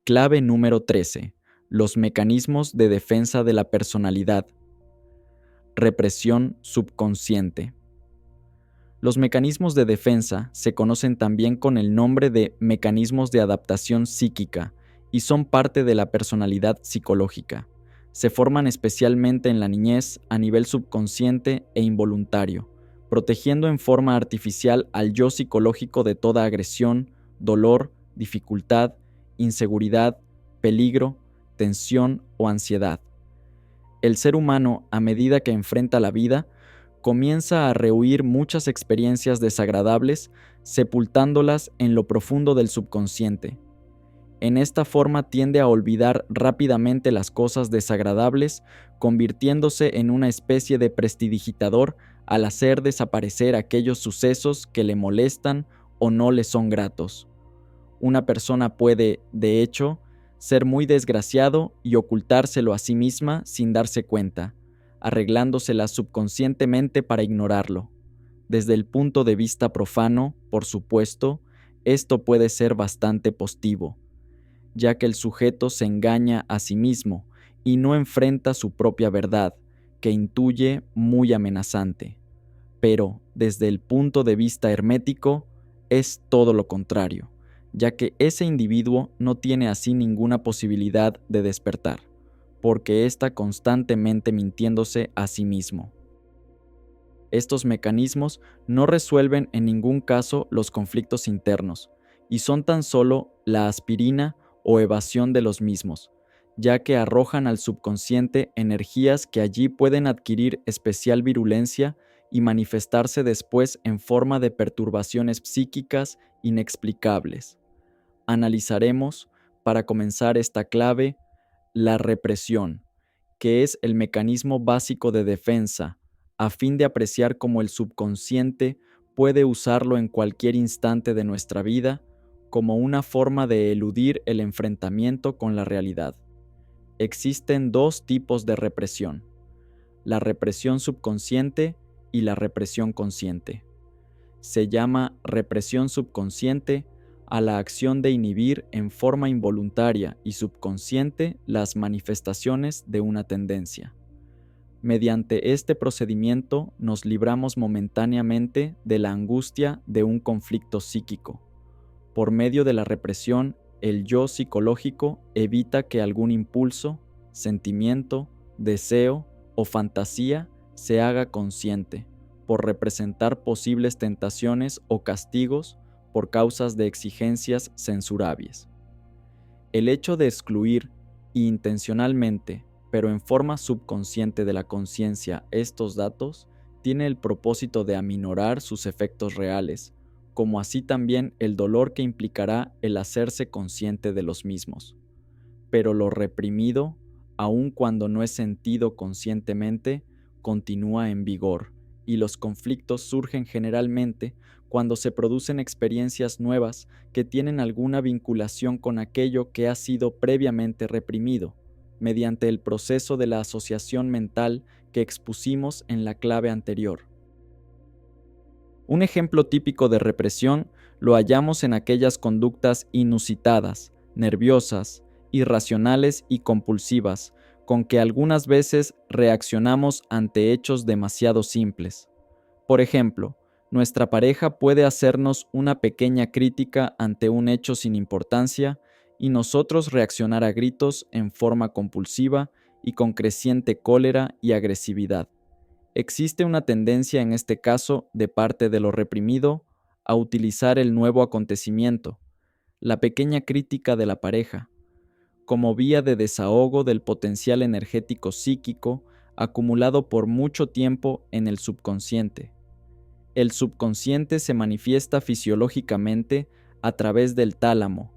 Clave número 13. Los mecanismos de defensa de la personalidad. Represión subconsciente. Los mecanismos de defensa se conocen también con el nombre de mecanismos de adaptación psíquica y son parte de la personalidad psicológica. Se forman especialmente en la niñez a nivel subconsciente e involuntario, protegiendo en forma artificial al yo psicológico de toda agresión, dolor, dificultad, inseguridad, peligro, tensión o ansiedad. El ser humano, a medida que enfrenta la vida, comienza a rehuir muchas experiencias desagradables, sepultándolas en lo profundo del subconsciente. En esta forma tiende a olvidar rápidamente las cosas desagradables, convirtiéndose en una especie de prestidigitador al hacer desaparecer aquellos sucesos que le molestan o no le son gratos. Una persona puede, de hecho, ser muy desgraciado y ocultárselo a sí misma sin darse cuenta, arreglándosela subconscientemente para ignorarlo. Desde el punto de vista profano, por supuesto, esto puede ser bastante positivo, ya que el sujeto se engaña a sí mismo y no enfrenta su propia verdad, que intuye muy amenazante. Pero, desde el punto de vista hermético, es todo lo contrario, ya que ese individuo no tiene así ninguna posibilidad de despertar, porque está constantemente mintiéndose a sí mismo. Estos mecanismos no resuelven en ningún caso los conflictos internos, y son tan solo la aspirina o evasión de los mismos, ya que arrojan al subconsciente energías que allí pueden adquirir especial virulencia y manifestarse después en forma de perturbaciones psíquicas inexplicables. Analizaremos, para comenzar esta clave, la represión, que es el mecanismo básico de defensa, a fin de apreciar cómo el subconsciente puede usarlo en cualquier instante de nuestra vida como una forma de eludir el enfrentamiento con la realidad. Existen dos tipos de represión: la represión subconsciente y la represión consciente. Se llama represión subconsciente a la acción de inhibir en forma involuntaria y subconsciente las manifestaciones de una tendencia. Mediante este procedimiento nos libramos momentáneamente de la angustia de un conflicto psíquico. Por medio de la represión, el yo psicológico evita que algún impulso, sentimiento, deseo o fantasía se haga consciente, por representar posibles tentaciones o castigos por causas de exigencias censurables. El hecho de excluir intencionalmente, pero en forma subconsciente de la conciencia, estos datos tiene el propósito de aminorar sus efectos reales, como así también el dolor que implicará el hacerse consciente de los mismos. Pero lo reprimido, aun cuando no es sentido conscientemente, continúa en vigor, y los conflictos surgen generalmente cuando se producen experiencias nuevas que tienen alguna vinculación con aquello que ha sido previamente reprimido, mediante el proceso de la asociación mental que expusimos en la clave anterior. Un ejemplo típico de represión lo hallamos en aquellas conductas inusitadas, nerviosas, irracionales y compulsivas, con que algunas veces reaccionamos ante hechos demasiado simples. Por ejemplo, nuestra pareja puede hacernos una pequeña crítica ante un hecho sin importancia y nosotros reaccionar a gritos en forma compulsiva y con creciente cólera y agresividad. Existe una tendencia en este caso de parte de lo reprimido a utilizar el nuevo acontecimiento, la pequeña crítica de la pareja, como vía de desahogo del potencial energético psíquico acumulado por mucho tiempo en el subconsciente. El subconsciente se manifiesta fisiológicamente a través del tálamo,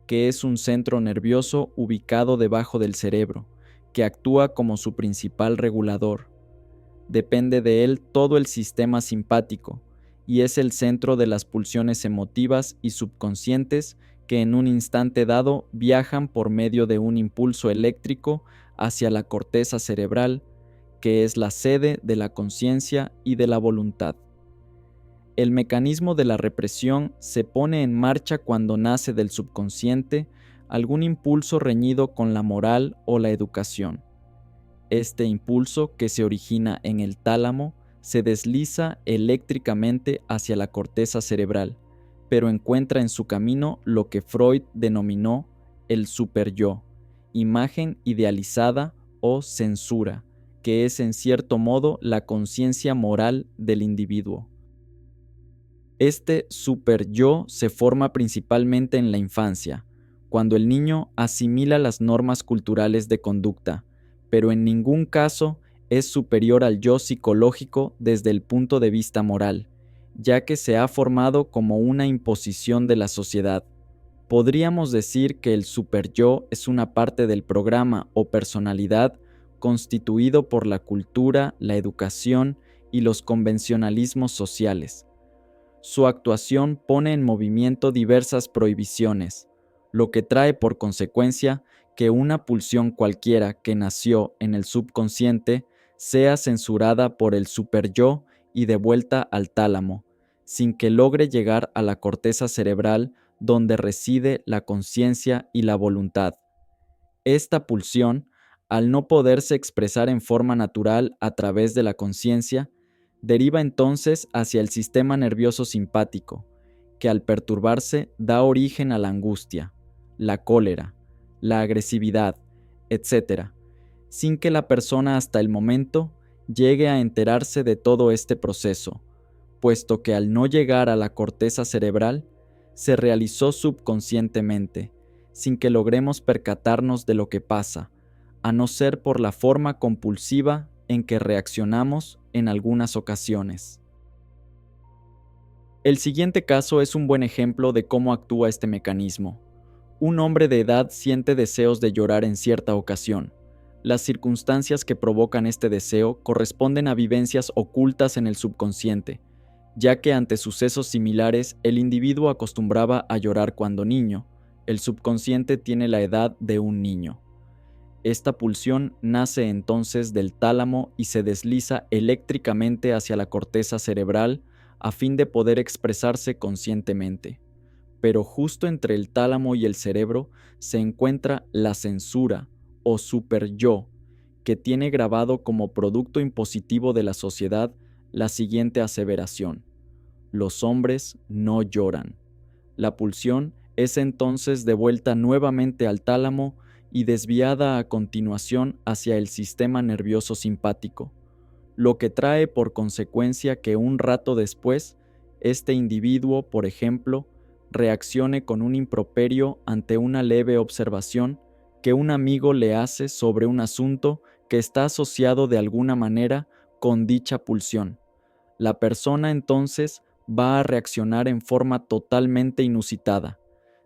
que es un centro nervioso ubicado debajo del cerebro, que actúa como su principal regulador. Depende de él todo el sistema simpático, y es el centro de las pulsiones emotivas y subconscientes que en un instante dado viajan por medio de un impulso eléctrico hacia la corteza cerebral, que es la sede de la conciencia y de la voluntad. El mecanismo de la represión se pone en marcha cuando nace del subconsciente algún impulso reñido con la moral o la educación. Este impulso, que se origina en el tálamo, se desliza eléctricamente hacia la corteza cerebral, pero encuentra en su camino lo que Freud denominó el superyo, imagen idealizada o censura, que es en cierto modo la conciencia moral del individuo. Este superyo se forma principalmente en la infancia, cuando el niño asimila las normas culturales de conducta, pero en ningún caso es superior al yo psicológico desde el punto de vista moral, ya que se ha formado como una imposición de la sociedad. Podríamos decir que el superyo es una parte del programa o personalidad constituido por la cultura, la educación y los convencionalismos sociales. Su actuación pone en movimiento diversas prohibiciones, lo que trae por consecuencia que una pulsión cualquiera que nació en el subconsciente sea censurada por el superyo y devuelta al tálamo, sin que logre llegar a la corteza cerebral donde reside la conciencia y la voluntad. Esta pulsión, al no poderse expresar en forma natural a través de la conciencia, deriva entonces hacia el sistema nervioso simpático, que al perturbarse da origen a la angustia, la cólera, la agresividad, etc., sin que la persona hasta el momento llegue a enterarse de todo este proceso, puesto que al no llegar a la corteza cerebral, se realizó subconscientemente, sin que logremos percatarnos de lo que pasa, a no ser por la forma compulsiva en que reaccionamos en algunas ocasiones. El siguiente caso es un buen ejemplo de cómo actúa este mecanismo. Un hombre de edad siente deseos de llorar en cierta ocasión. Las circunstancias que provocan este deseo corresponden a vivencias ocultas en el subconsciente, ya que ante sucesos similares el individuo acostumbraba a llorar cuando niño. El subconsciente tiene la edad de un niño. Esta pulsión nace entonces del tálamo y se desliza eléctricamente hacia la corteza cerebral a fin de poder expresarse conscientemente. Pero justo entre el tálamo y el cerebro se encuentra la censura o superyo, que tiene grabado como producto impositivo de la sociedad la siguiente aseveración: los hombres no lloran. La pulsión es entonces devuelta nuevamente al tálamo y desviada a continuación hacia el sistema nervioso simpático, lo que trae por consecuencia que un rato después, este individuo, por ejemplo, reaccione con un improperio ante una leve observación que un amigo le hace sobre un asunto que está asociado de alguna manera con dicha pulsión. La persona entonces va a reaccionar en forma totalmente inusitada,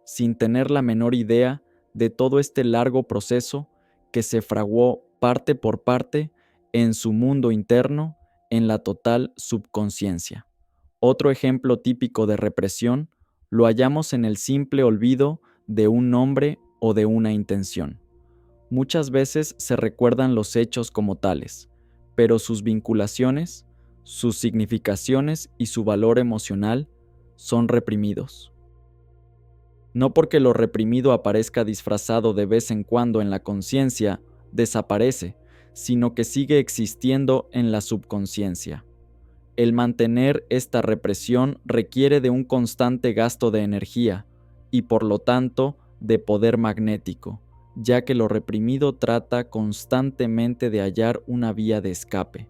sin tener la menor idea de todo este largo proceso que se fraguó parte por parte en su mundo interno, en la total subconsciencia. Otro ejemplo típico de represión lo hallamos en el simple olvido de un nombre o de una intención. Muchas veces se recuerdan los hechos como tales, pero sus vinculaciones, sus significaciones y su valor emocional son reprimidos. No porque lo reprimido aparezca disfrazado de vez en cuando en la conciencia, desaparece, sino que sigue existiendo en la subconsciencia. El mantener esta represión requiere de un constante gasto de energía y por lo tanto de poder magnético, ya que lo reprimido trata constantemente de hallar una vía de escape.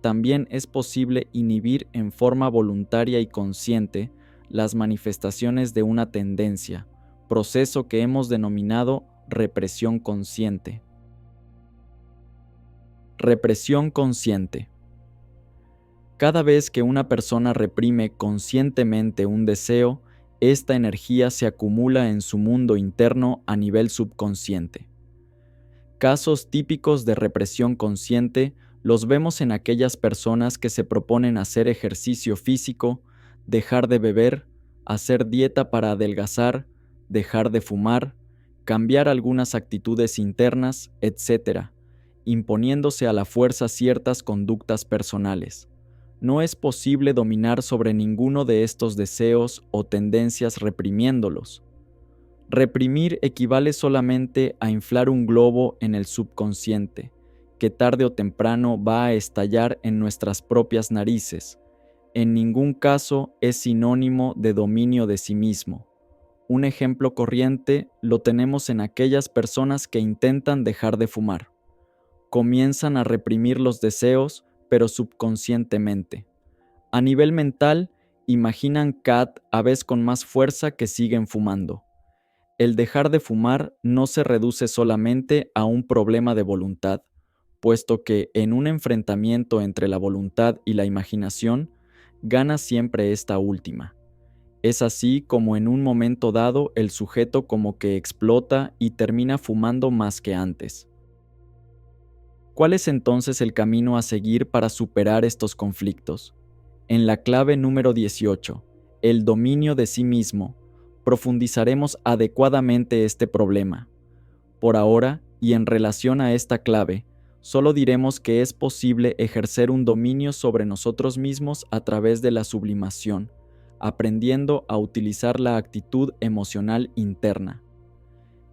También es posible inhibir en forma voluntaria y consciente las manifestaciones de una tendencia, proceso que hemos denominado represión consciente. Represión consciente. Cada vez que una persona reprime conscientemente un deseo, esta energía se acumula en su mundo interno a nivel subconsciente. Casos típicos de represión consciente los vemos en aquellas personas que se proponen hacer ejercicio físico, dejar de beber, hacer dieta para adelgazar, dejar de fumar, cambiar algunas actitudes internas, etc., imponiéndose a la fuerza ciertas conductas personales. No es posible dominar sobre ninguno de estos deseos o tendencias reprimiéndolos. Reprimir equivale solamente a inflar un globo en el subconsciente, que tarde o temprano va a estallar en nuestras propias narices. En ningún caso es sinónimo de dominio de sí mismo. Un ejemplo corriente lo tenemos en aquellas personas que intentan dejar de fumar. Comienzan a reprimir los deseos, pero subconscientemente. A nivel mental, imaginan cada vez con más fuerza que siguen fumando. El dejar de fumar no se reduce solamente a un problema de voluntad, puesto que en un enfrentamiento entre la voluntad y la imaginación, gana siempre esta última. Es así como en un momento dado el sujeto como que explota y termina fumando más que antes. ¿Cuál es entonces el camino a seguir para superar estos conflictos? En la clave número 18, el dominio de sí mismo, profundizaremos adecuadamente este problema. Por ahora, y en relación a esta clave, solo diremos que es posible ejercer un dominio sobre nosotros mismos a través de la sublimación, aprendiendo a utilizar la actitud emocional interna.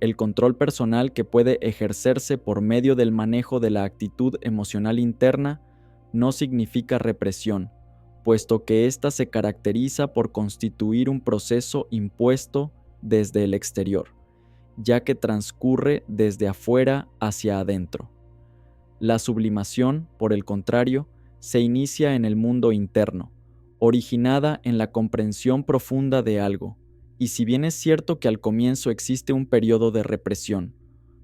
El control personal que puede ejercerse por medio del manejo de la actitud emocional interna no significa represión, puesto que ésta se caracteriza por constituir un proceso impuesto desde el exterior, ya que transcurre desde afuera hacia adentro. La sublimación, por el contrario, se inicia en el mundo interno, originada en la comprensión profunda de algo, y si bien es cierto que al comienzo existe un periodo de represión,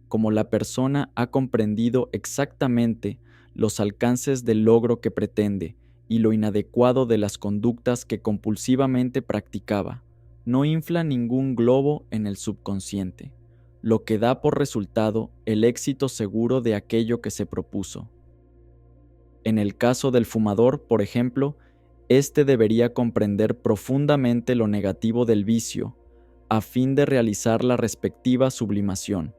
como la persona ha comprendido exactamente los alcances del logro que pretende y lo inadecuado de las conductas que compulsivamente practicaba, no infla ningún globo en el subconsciente, lo que da por resultado el éxito seguro de aquello que se propuso. En el caso del fumador, por ejemplo, éste debería comprender profundamente lo negativo del vicio, a fin de realizar la respectiva sublimación.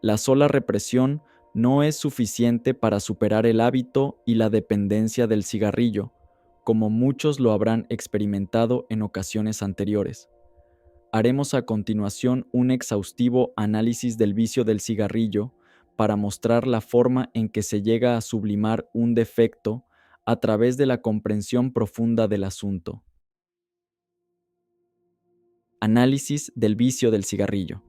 La sola represión no es suficiente para superar el hábito y la dependencia del cigarrillo, como muchos lo habrán experimentado en ocasiones anteriores. Haremos a continuación un exhaustivo análisis del vicio del cigarrillo para mostrar la forma en que se llega a sublimar un defecto a través de la comprensión profunda del asunto. Análisis del vicio del cigarrillo.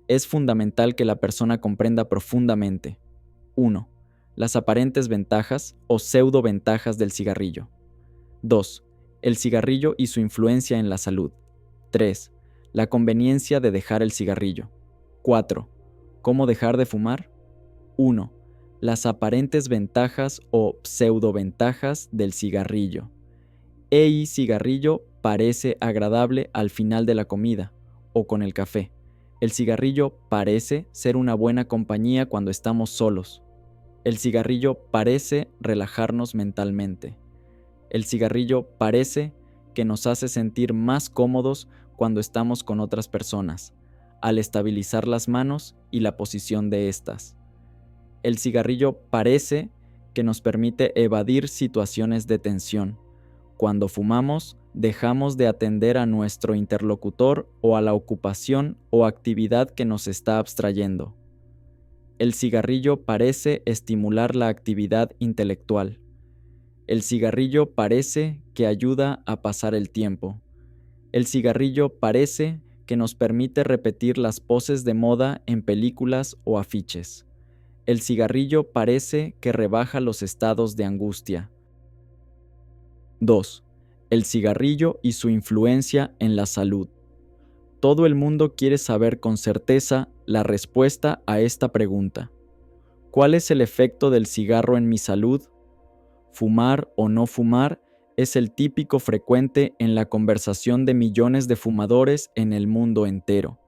Es fundamental que la persona comprenda profundamente: 1. Las aparentes ventajas o pseudo-ventajas del cigarrillo. 2. El cigarrillo y su influencia en la salud. 3. La conveniencia de dejar el cigarrillo. 4. ¿Cómo dejar de fumar? 1. Las aparentes ventajas o pseudo-ventajas del cigarrillo. Cigarrillo parece agradable al final de la comida o con el café. El cigarrillo parece ser una buena compañía cuando estamos solos. El cigarrillo parece relajarnos mentalmente. El cigarrillo parece que nos hace sentir más cómodos cuando estamos con otras personas, al estabilizar las manos y la posición de estas. El cigarrillo parece que nos permite evadir situaciones de tensión. Cuando fumamos, dejamos de atender a nuestro interlocutor o a la ocupación o actividad que nos está abstrayendo. El cigarrillo parece estimular la actividad intelectual. El cigarrillo parece que ayuda a pasar el tiempo. El cigarrillo parece que nos permite repetir las poses de moda en películas o afiches. El cigarrillo parece que rebaja los estados de angustia. 2. El cigarrillo y su influencia en la salud. Todo el mundo quiere saber con certeza la respuesta a esta pregunta. ¿Cuál es el efecto del cigarro en mi salud? Fumar o no fumar es el típico frecuente en la conversación de millones de fumadores en el mundo entero.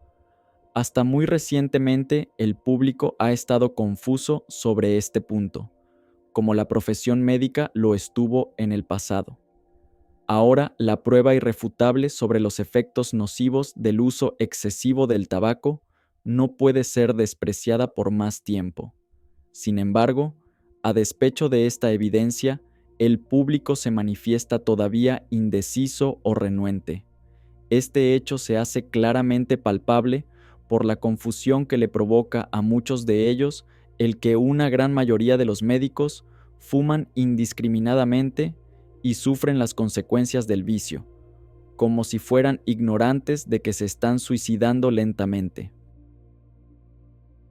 Hasta muy recientemente el público ha estado confuso sobre este punto, como la profesión médica lo estuvo en el pasado. Ahora la prueba irrefutable sobre los efectos nocivos del uso excesivo del tabaco no puede ser despreciada por más tiempo. Sin embargo, a despecho de esta evidencia, el público se manifiesta todavía indeciso o renuente. Este hecho se hace claramente palpable por la confusión que le provoca a muchos de ellos el que una gran mayoría de los médicos fuman indiscriminadamente y sufren las consecuencias del vicio, como si fueran ignorantes de que se están suicidando lentamente.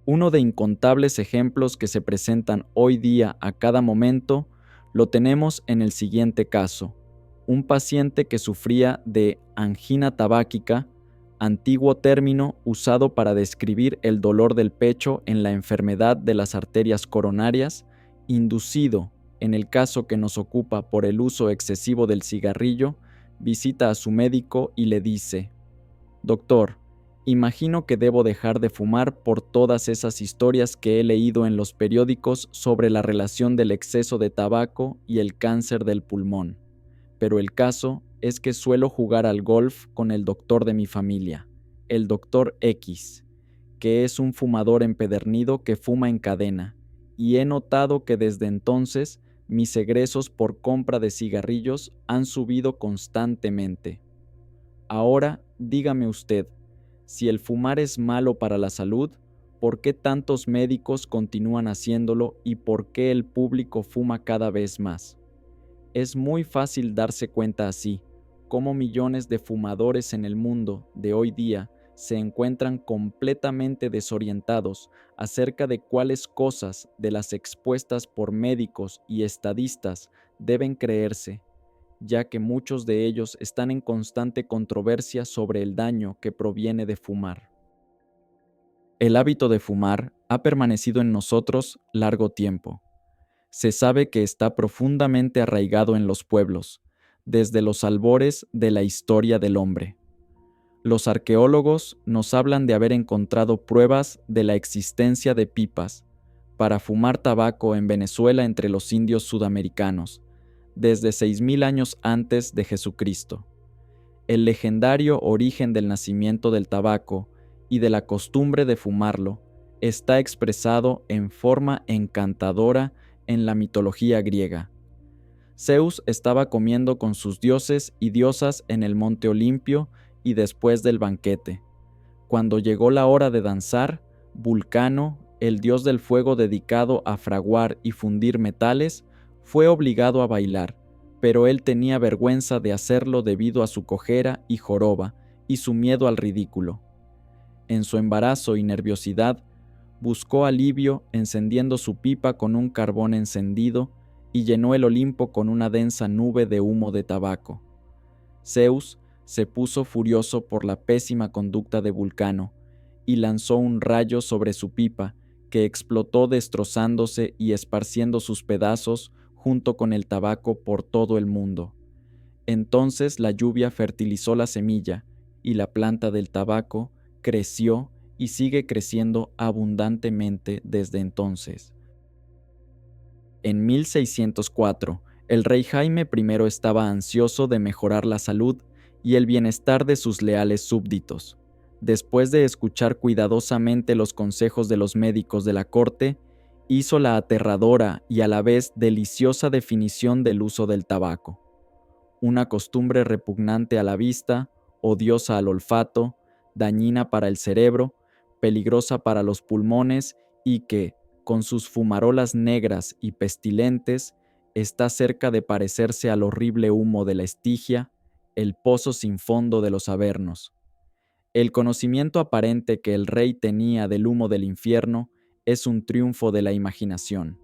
Uno de incontables ejemplos que se presentan hoy día a cada momento lo tenemos en el siguiente caso: un paciente que sufría de angina tabáquica, antiguo término usado para describir el dolor del pecho en la enfermedad de las arterias coronarias, inducido, en el caso que nos ocupa, por el uso excesivo del cigarrillo. Visita a su médico y le dice: «Doctor, imagino que debo dejar de fumar por todas esas historias que he leído en los periódicos sobre la relación del exceso de tabaco y el cáncer del pulmón. Pero el caso es que suelo jugar al golf con el doctor de mi familia, el doctor X, que es un fumador empedernido que fuma en cadena, y he notado que desde entonces mis egresos por compra de cigarrillos han subido constantemente. Ahora, dígame usted, si el fumar es malo para la salud, ¿por qué tantos médicos continúan haciéndolo y por qué el público fuma cada vez más? Es muy fácil darse cuenta así, cómo millones de fumadores en el mundo de hoy día se encuentran completamente desorientados acerca de cuáles cosas de las expuestas por médicos y estadistas deben creerse, ya que muchos de ellos están en constante controversia sobre el daño que proviene de fumar. El hábito de fumar ha permanecido en nosotros largo tiempo. Se sabe que está profundamente arraigado en los pueblos, desde los albores de la historia del hombre. Los arqueólogos nos hablan de haber encontrado pruebas de la existencia de pipas para fumar tabaco en Venezuela entre los indios sudamericanos, desde 6000 años antes de Jesucristo. El legendario origen del nacimiento del tabaco y de la costumbre de fumarlo está expresado en forma encantadora en la mitología griega. Zeus estaba comiendo con sus dioses y diosas en el monte Olimpio y después del banquete. Cuando llegó la hora de danzar, Vulcano, el dios del fuego dedicado a fraguar y fundir metales, fue obligado a bailar, pero él tenía vergüenza de hacerlo debido a su cojera y joroba y su miedo al ridículo. En su embarazo y nerviosidad, buscó alivio encendiendo su pipa con un carbón encendido y llenó el Olimpo con una densa nube de humo de tabaco. Zeus se puso furioso por la pésima conducta de Vulcano y lanzó un rayo sobre su pipa que explotó destrozándose y esparciendo sus pedazos junto con el tabaco por todo el mundo. Entonces la lluvia fertilizó la semilla y la planta del tabaco creció y sigue creciendo abundantemente desde entonces. En 1604, el rey Jaime I estaba ansioso de mejorar la salud y el bienestar de sus leales súbditos. Después de escuchar cuidadosamente los consejos de los médicos de la corte, hizo la aterradora y a la vez deliciosa definición del uso del tabaco. Una costumbre repugnante a la vista, odiosa al olfato, dañina para el cerebro, peligrosa para los pulmones y que, con sus fumarolas negras y pestilentes, está cerca de parecerse al horrible humo de la Estigia, el pozo sin fondo de los Avernos. El conocimiento aparente que el rey tenía del humo del infierno es un triunfo de la imaginación.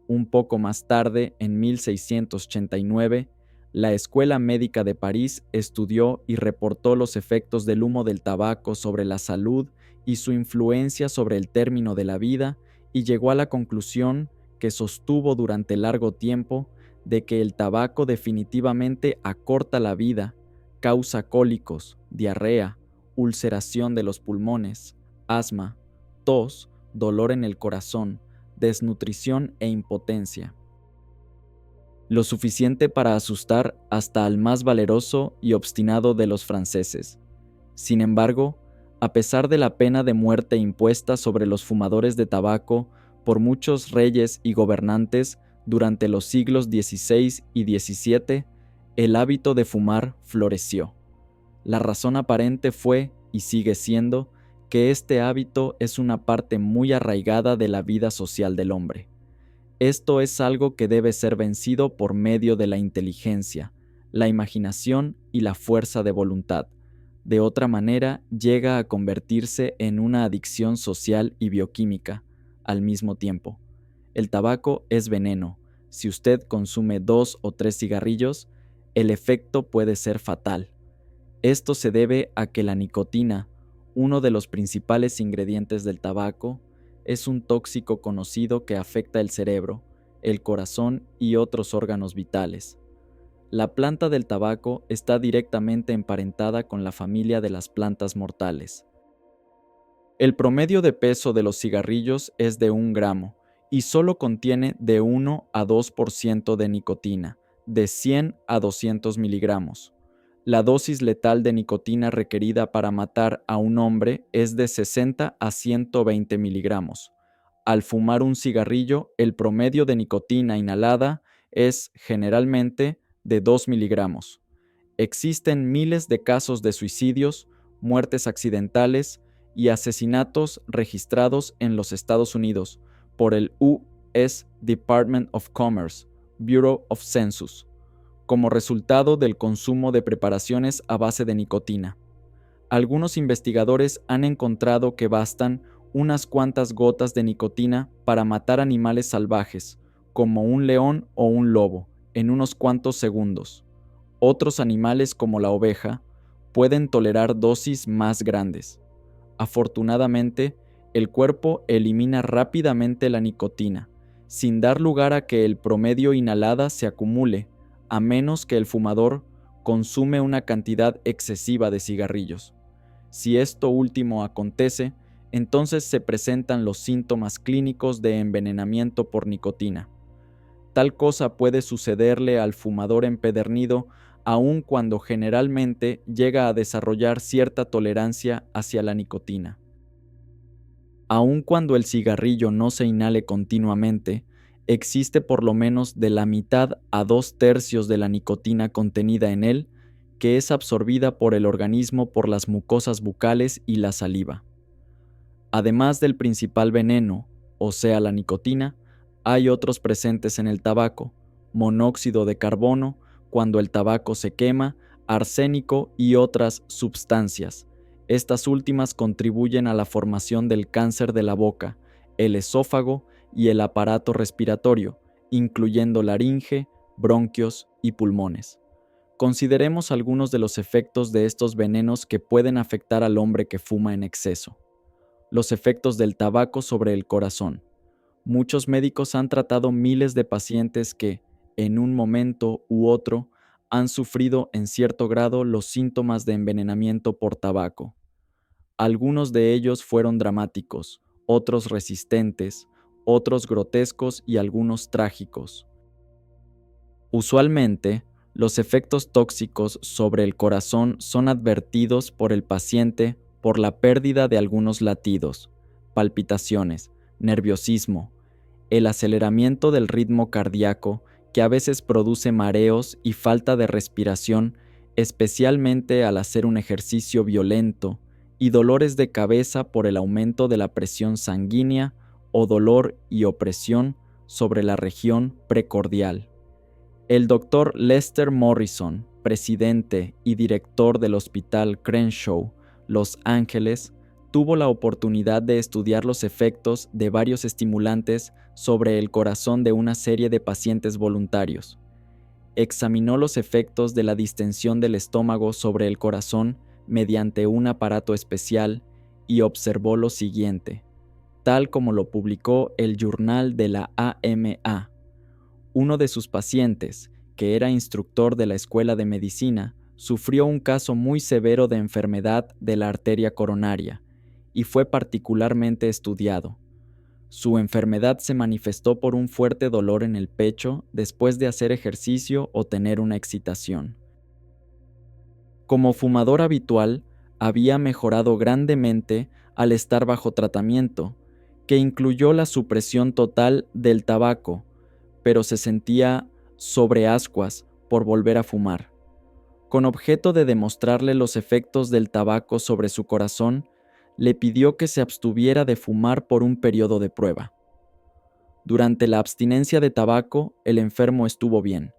Un poco más tarde, en 1689, la Escuela Médica de París estudió y reportó los efectos del humo del tabaco sobre la salud y su influencia sobre el término de la vida, y llegó a la conclusión, que sostuvo durante largo tiempo, de que el tabaco definitivamente acorta la vida, causa cólicos, diarrea, ulceración de los pulmones, asma, tos, dolor en el corazón, desnutrición e impotencia. Lo suficiente para asustar hasta al más valeroso y obstinado de los franceses. Sin embargo, a pesar de la pena de muerte impuesta sobre los fumadores de tabaco por muchos reyes y gobernantes durante los siglos XVI y XVII, el hábito de fumar floreció. La razón aparente fue, y sigue siendo, que este hábito es una parte muy arraigada de la vida social del hombre. Esto es algo que debe ser vencido por medio de la inteligencia, la imaginación y la fuerza de voluntad. De otra manera, llega a convertirse en una adicción social y bioquímica al mismo tiempo. El tabaco es veneno. Si usted consume 2 o 3 cigarrillos, el efecto puede ser fatal. Esto se debe a que la nicotina, uno de los principales ingredientes del tabaco, es un tóxico conocido que afecta el cerebro, el corazón y otros órganos vitales. La planta del tabaco está directamente emparentada con la familia de las plantas mortales. El promedio de peso de los cigarrillos es de 1 gramo y solo contiene de 1 a 2% de nicotina, de 100 a 200 miligramos. La dosis letal de nicotina requerida para matar a un hombre es de 60 a 120 miligramos. Al fumar un cigarrillo, el promedio de nicotina inhalada es generalmente de 2 miligramos. Existen miles de casos de suicidios, muertes accidentales y asesinatos registrados en los Estados Unidos por el U.S. Department of Commerce, Bureau of Census, como resultado del consumo de preparaciones a base de nicotina. Algunos investigadores han encontrado que bastan unas cuantas gotas de nicotina para matar animales salvajes, como un león o un lobo, en unos cuantos segundos. Otros animales, como la oveja, pueden tolerar dosis más grandes. Afortunadamente, el cuerpo elimina rápidamente la nicotina, sin dar lugar a que el promedio inhalada se acumule, a menos que el fumador consume una cantidad excesiva de cigarrillos. Si esto último acontece, entonces se presentan los síntomas clínicos de envenenamiento por nicotina. Tal cosa puede sucederle al fumador empedernido aun cuando generalmente llega a desarrollar cierta tolerancia hacia la nicotina. Aun cuando el cigarrillo no se inhale continuamente, existe por lo menos de la mitad a 2/3 de la nicotina contenida en él que es absorbida por el organismo por las mucosas bucales y la saliva. Además del principal veneno, o sea la nicotina, hay otros presentes en el tabaco: monóxido de carbono, cuando el tabaco se quema, arsénico y otras sustancias. Estas últimas contribuyen a la formación del cáncer de la boca, el esófago y el aparato respiratorio, incluyendo laringe, bronquios y pulmones. Consideremos algunos de los efectos de estos venenos que pueden afectar al hombre que fuma en exceso. Los efectos del tabaco sobre el corazón. Muchos médicos han tratado miles de pacientes que, en un momento u otro, han sufrido en cierto grado los síntomas de envenenamiento por tabaco. Algunos de ellos fueron dramáticos, otros resistentes, otros grotescos y algunos trágicos. Usualmente, los efectos tóxicos sobre el corazón son advertidos por el paciente por la pérdida de algunos latidos, palpitaciones, nerviosismo, el aceleramiento del ritmo cardíaco, que a veces produce mareos y falta de respiración, especialmente al hacer un ejercicio violento, y dolores de cabeza por el aumento de la presión sanguínea o dolor y opresión sobre la región precordial. El Dr. Lester Morrison, presidente y director del Hospital Crenshaw, Los Ángeles, tuvo la oportunidad de estudiar los efectos de varios estimulantes sobre el corazón de una serie de pacientes voluntarios. Examinó los efectos de la distensión del estómago sobre el corazón mediante un aparato especial y observó lo siguiente, tal como lo publicó el Journal de la AMA. Uno de sus pacientes, que era instructor de la escuela de medicina, sufrió un caso muy severo de enfermedad de la arteria coronaria y fue particularmente estudiado. Su enfermedad se manifestó por un fuerte dolor en el pecho después de hacer ejercicio o tener una excitación. Como fumador habitual, había mejorado grandemente al estar bajo tratamiento, que incluyó la supresión total del tabaco, pero se sentía sobre ascuas por volver a fumar. Con objeto de demostrarle los efectos del tabaco sobre su corazón, le pidió que se abstuviera de fumar por un periodo de prueba. Durante la abstinencia de tabaco, el enfermo estuvo bien.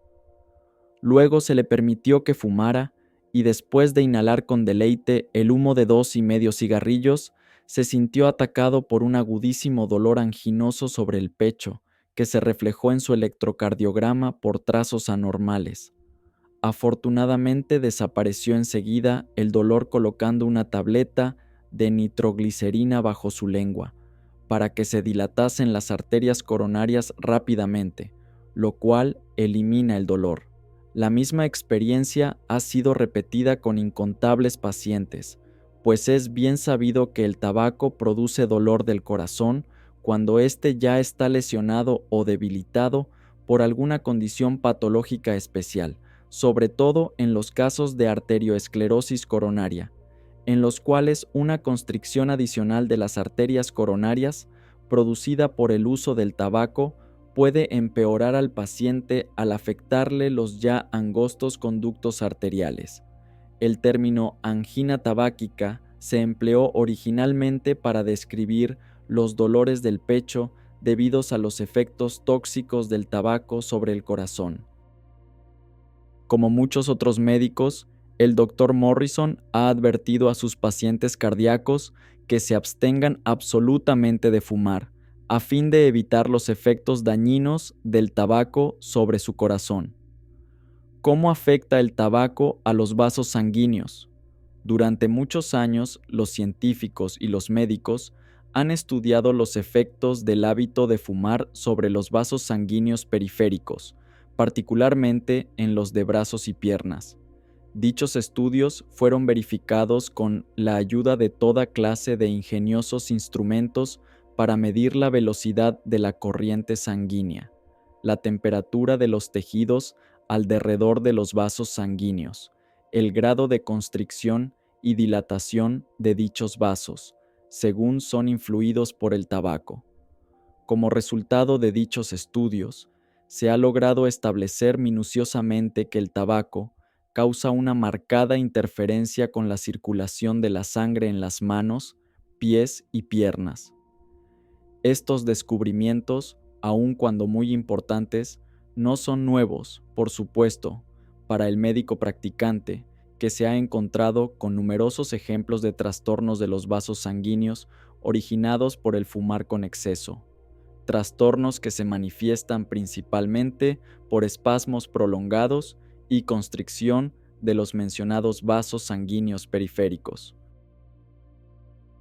Luego se le permitió que fumara y después de inhalar con deleite el humo de 2,5 cigarrillos, se sintió atacado por un agudísimo dolor anginoso sobre el pecho, que se reflejó en su electrocardiograma por trazos anormales. Afortunadamente desapareció enseguida el dolor colocando una tableta de nitroglicerina bajo su lengua, para que se dilatasen las arterias coronarias rápidamente, lo cual elimina el dolor. La misma experiencia ha sido repetida con incontables pacientes, pues es bien sabido que el tabaco produce dolor del corazón cuando éste ya está lesionado o debilitado por alguna condición patológica especial, sobre todo en los casos de arterioesclerosis coronaria, en los cuales una constricción adicional de las arterias coronarias, producida por el uso del tabaco, puede empeorar al paciente al afectarle los ya angostos conductos arteriales. El término angina tabáquica se empleó originalmente para describir los dolores del pecho debidos a los efectos tóxicos del tabaco sobre el corazón. Como muchos otros médicos, el Dr. Morrison ha advertido a sus pacientes cardíacos que se abstengan absolutamente de fumar, a fin de evitar los efectos dañinos del tabaco sobre su corazón. ¿Cómo afecta el tabaco a los vasos sanguíneos? Durante muchos años, los científicos y los médicos han estudiado los efectos del hábito de fumar sobre los vasos sanguíneos periféricos, particularmente en los de brazos y piernas. Dichos estudios fueron verificados con la ayuda de toda clase de ingeniosos instrumentos para medir la velocidad de la corriente sanguínea, la temperatura de los tejidos alrededor de los vasos sanguíneos, el grado de constricción y dilatación de dichos vasos, según son influidos por el tabaco. Como resultado de dichos estudios, se ha logrado establecer minuciosamente que el tabaco causa una marcada interferencia con la circulación de la sangre en las manos, pies y piernas. Estos descubrimientos, aun cuando muy importantes, no son nuevos, por supuesto, para el médico practicante, que se ha encontrado con numerosos ejemplos de trastornos de los vasos sanguíneos originados por el fumar con exceso. Trastornos que se manifiestan principalmente por espasmos prolongados y constricción de los mencionados vasos sanguíneos periféricos.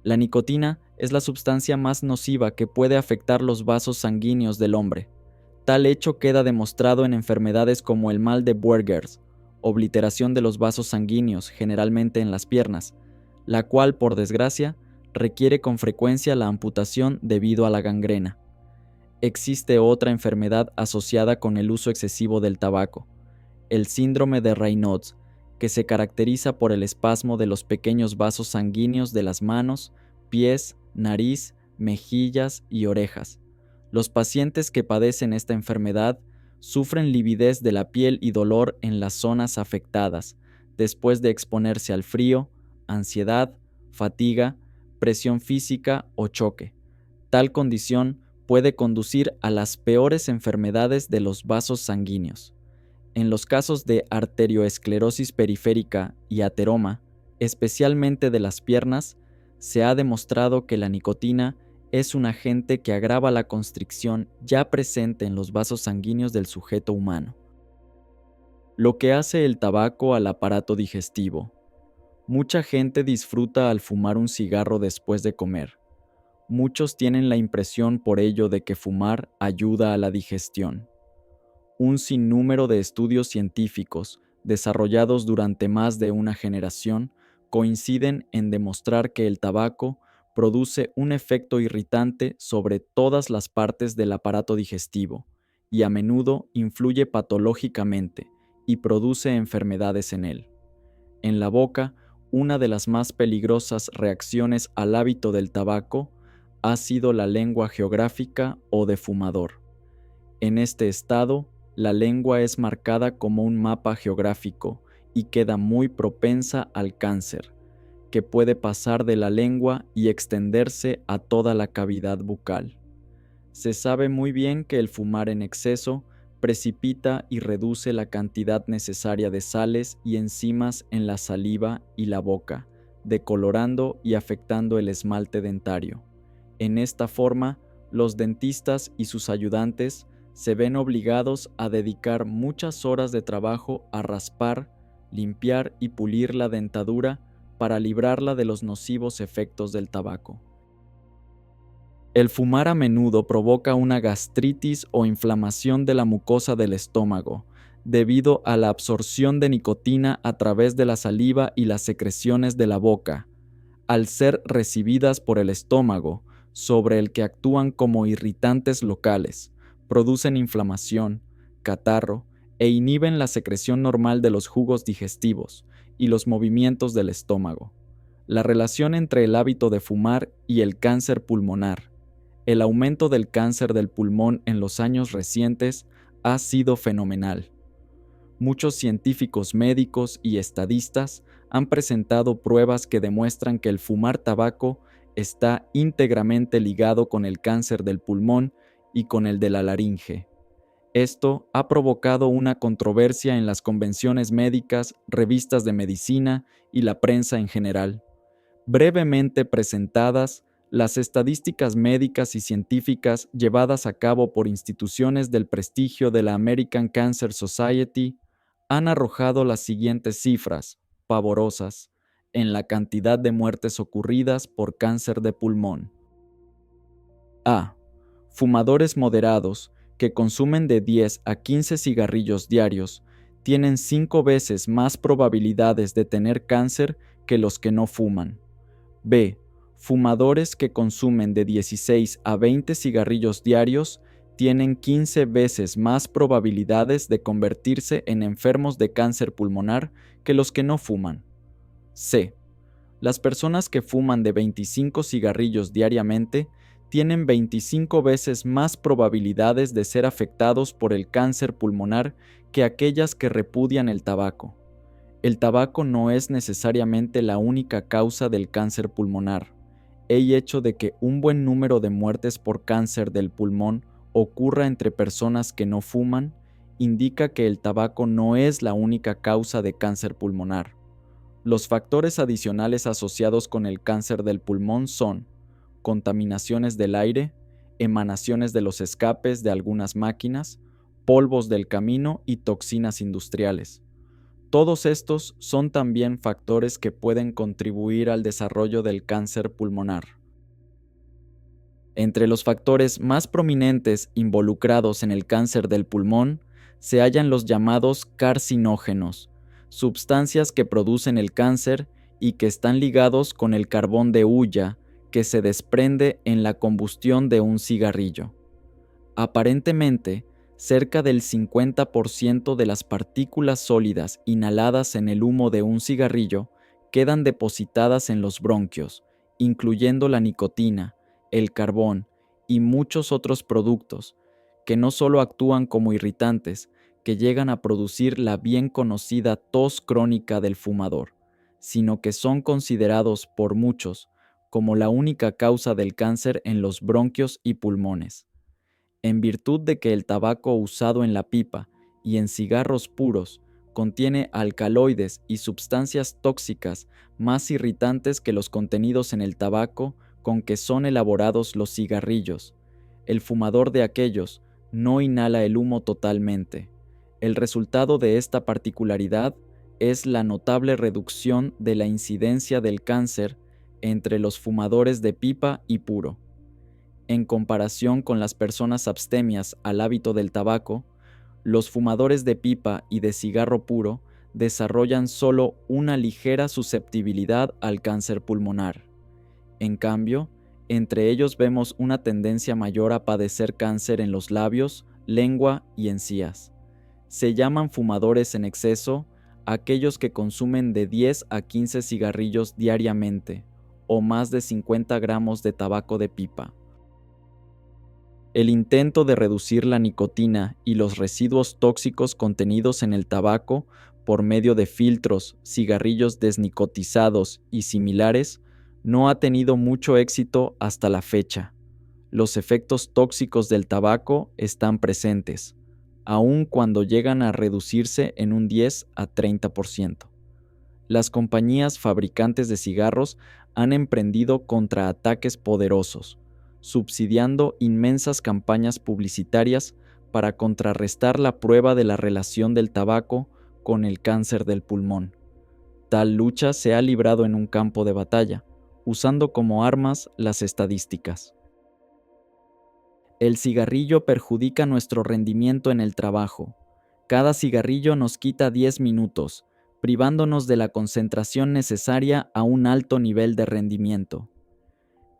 La nicotina es la sustancia más nociva que puede afectar los vasos sanguíneos del hombre. Tal hecho queda demostrado en enfermedades como el mal de Buerger's, obliteración de los vasos sanguíneos, generalmente en las piernas, la cual, por desgracia, requiere con frecuencia la amputación debido a la gangrena. Existe otra enfermedad asociada con el uso excesivo del tabaco, el síndrome de Raynaud, que se caracteriza por el espasmo de los pequeños vasos sanguíneos de las manos, pies, nariz, mejillas y orejas. Los pacientes que padecen esta enfermedad sufren lividez de la piel y dolor en las zonas afectadas, después de exponerse al frío, ansiedad, fatiga, presión física o choque. Tal condición puede conducir a las peores enfermedades de los vasos sanguíneos. En los casos de arterioesclerosis periférica y ateroma, especialmente de las piernas, se ha demostrado que la nicotina es un agente que agrava la constricción ya presente en los vasos sanguíneos del sujeto humano. Lo que hace el tabaco al aparato digestivo. Mucha gente disfruta al fumar un cigarro después de comer. Muchos tienen la impresión por ello de que fumar ayuda a la digestión. Un sinnúmero de estudios científicos, desarrollados durante más de una generación, coinciden en demostrar que el tabaco produce un efecto irritante sobre todas las partes del aparato digestivo y a menudo influye patológicamente y produce enfermedades en él. En la boca, una de las más peligrosas reacciones al hábito del tabaco ha sido la lengua geográfica o de fumador. En este estado, la lengua es marcada como un mapa geográfico y queda muy propensa al cáncer, que puede pasar de la lengua y extenderse a toda la cavidad bucal. Se sabe muy bien que el fumar en exceso precipita y reduce la cantidad necesaria de sales y enzimas en la saliva y la boca, decolorando y afectando el esmalte dentario. En esta forma, los dentistas y sus ayudantes se ven obligados a dedicar muchas horas de trabajo a raspar, limpiar y pulir la dentadura para librarla de los nocivos efectos del tabaco. El fumar a menudo provoca una gastritis o inflamación de la mucosa del estómago, debido a la absorción de nicotina a través de la saliva y las secreciones de la boca, al ser recibidas por el estómago, sobre el que actúan como irritantes locales, producen inflamación, catarro e inhiben la secreción normal de los jugos digestivos y los movimientos del estómago. La relación entre el hábito de fumar y el cáncer pulmonar. El aumento del cáncer del pulmón en los años recientes ha sido fenomenal. Muchos científicos médicos y estadistas han presentado pruebas que demuestran que el fumar tabaco está íntegramente ligado con el cáncer del pulmón y con el de la laringe. Esto ha provocado una controversia en las convenciones médicas, revistas de medicina y la prensa en general. Brevemente presentadas, las estadísticas médicas y científicas llevadas a cabo por instituciones del prestigio de la American Cancer Society han arrojado las siguientes cifras, pavorosas, en la cantidad de muertes ocurridas por cáncer de pulmón. A. Fumadores moderados que consumen de 10 a 15 cigarrillos diarios tienen 5 veces más probabilidades de tener cáncer que los que no fuman. B. Fumadores que consumen de 16 a 20 cigarrillos diarios tienen 15 veces más probabilidades de convertirse en enfermos de cáncer pulmonar que los que no fuman. C. Las personas que fuman de 25 cigarrillos diariamente tienen 25 veces más probabilidades de ser afectados por el cáncer pulmonar que aquellas que repudian el tabaco. El tabaco no es necesariamente la única causa del cáncer pulmonar. El hecho de que un buen número de muertes por cáncer del pulmón ocurra entre personas que no fuman indica que el tabaco no es la única causa de cáncer pulmonar. Los factores adicionales asociados con el cáncer del pulmón son contaminaciones del aire, emanaciones de los escapes de algunas máquinas, polvos del camino y toxinas industriales. Todos estos son también factores que pueden contribuir al desarrollo del cáncer pulmonar. Entre los factores más prominentes involucrados en el cáncer del pulmón se hallan los llamados carcinógenos, sustancias que producen el cáncer y que están ligados con el carbón de hulla que se desprende en la combustión de un cigarrillo. Aparentemente, cerca del 50% de las partículas sólidas inhaladas en el humo de un cigarrillo quedan depositadas en los bronquios, incluyendo la nicotina, el carbón y muchos otros productos, que no solo actúan como irritantes, que llegan a producir la bien conocida tos crónica del fumador, sino que son considerados por muchos como la única causa del cáncer en los bronquios y pulmones. En virtud de que el tabaco usado en la pipa y en cigarros puros contiene alcaloides y sustancias tóxicas más irritantes que los contenidos en el tabaco con que son elaborados los cigarrillos, el fumador de aquellos no inhala el humo totalmente. El resultado de esta particularidad es la notable reducción de la incidencia del cáncer entre los fumadores de pipa y puro. En comparación con las personas abstemias al hábito del tabaco, los fumadores de pipa y de cigarro puro desarrollan solo una ligera susceptibilidad al cáncer pulmonar. En cambio, entre ellos vemos una tendencia mayor a padecer cáncer en los labios, lengua y encías. Se llaman fumadores en exceso aquellos que consumen de 10 a 15 cigarrillos diariamente o más de 50 gramos de tabaco de pipa. El intento de reducir la nicotina y los residuos tóxicos contenidos en el tabaco por medio de filtros, cigarrillos desnicotizados y similares, no ha tenido mucho éxito hasta la fecha. Los efectos tóxicos del tabaco están presentes, aun cuando llegan a reducirse en un 10 a 30%. Las compañías fabricantes de cigarros han emprendido contraataques poderosos, subsidiando inmensas campañas publicitarias para contrarrestar la prueba de la relación del tabaco con el cáncer del pulmón. Tal lucha se ha librado en un campo de batalla, usando como armas las estadísticas. El cigarrillo perjudica nuestro rendimiento en el trabajo. Cada cigarrillo nos quita 10 minutos, privándonos de la concentración necesaria a un alto nivel de rendimiento.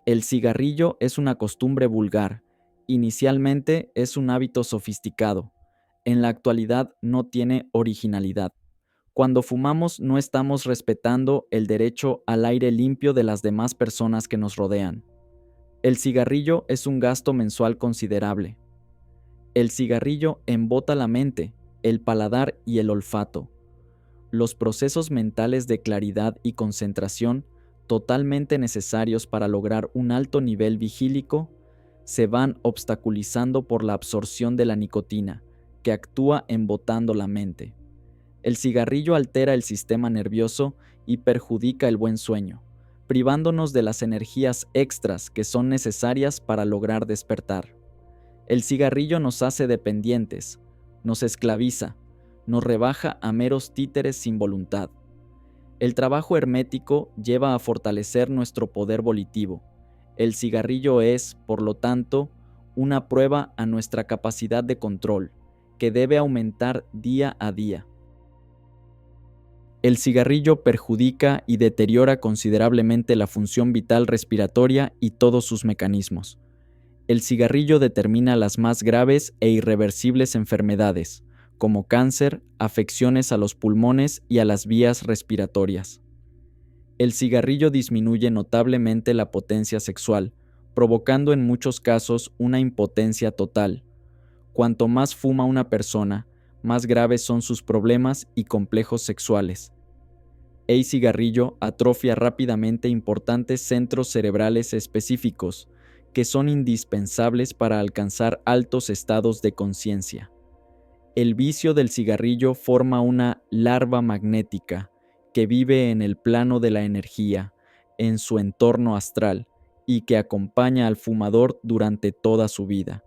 El cigarrillo es una costumbre vulgar. Inicialmente es un hábito sofisticado. En la actualidad no tiene originalidad. Cuando fumamos no estamos respetando el derecho al aire limpio de las demás personas que nos rodean. El cigarrillo es un gasto mensual considerable. El cigarrillo embota la mente, el paladar y el olfato. Los procesos mentales de claridad y concentración, totalmente necesarios para lograr un alto nivel vigílico, se van obstaculizando por la absorción de la nicotina, que actúa embotando la mente. El cigarrillo altera el sistema nervioso y perjudica el buen sueño, privándonos de las energías extras que son necesarias para lograr despertar. El cigarrillo nos hace dependientes, nos esclaviza, nos rebaja a meros títeres sin voluntad. El trabajo hermético lleva a fortalecer nuestro poder volitivo. El cigarrillo es, por lo tanto, una prueba a nuestra capacidad de control, que debe aumentar día a día. El cigarrillo perjudica y deteriora considerablemente la función vital respiratoria y todos sus mecanismos. El cigarrillo determina las más graves e irreversibles enfermedades, como cáncer, afecciones a los pulmones y a las vías respiratorias. El cigarrillo disminuye notablemente la potencia sexual, provocando en muchos casos una impotencia total. Cuanto más fuma una persona, más graves son sus problemas y complejos sexuales. El cigarrillo atrofia rápidamente importantes centros cerebrales específicos, que son indispensables para alcanzar altos estados de conciencia. El vicio del cigarrillo forma una larva magnética que vive en el plano de la energía, en su entorno astral, y que acompaña al fumador durante toda su vida.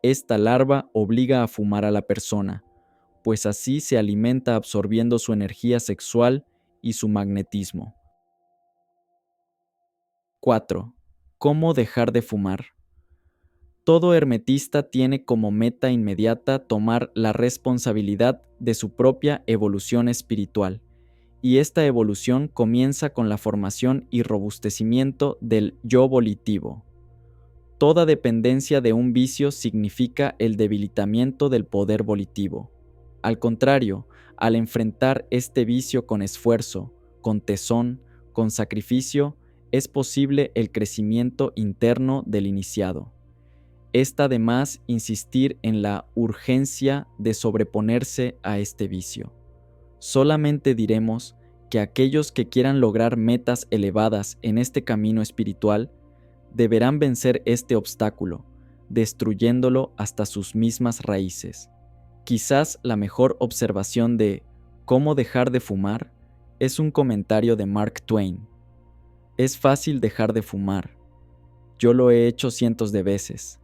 Esta larva obliga a fumar a la persona, pues así se alimenta absorbiendo su energía sexual y su magnetismo. 4. ¿Cómo dejar de fumar? Todo hermetista tiene como meta inmediata tomar la responsabilidad de su propia evolución espiritual, y esta evolución comienza con la formación y robustecimiento del yo volitivo. Toda dependencia de un vicio significa el debilitamiento del poder volitivo. Al contrario, al enfrentar este vicio con esfuerzo, con tesón, con sacrificio, es posible el crecimiento interno del iniciado. Está de más insistir en la urgencia de sobreponerse a este vicio. Solamente diremos que aquellos que quieran lograr metas elevadas en este camino espiritual deberán vencer este obstáculo, destruyéndolo hasta sus mismas raíces. Quizás la mejor observación de ¿cómo dejar de fumar? Es un comentario de Mark Twain. Es fácil dejar de fumar. Yo lo he hecho cientos de veces.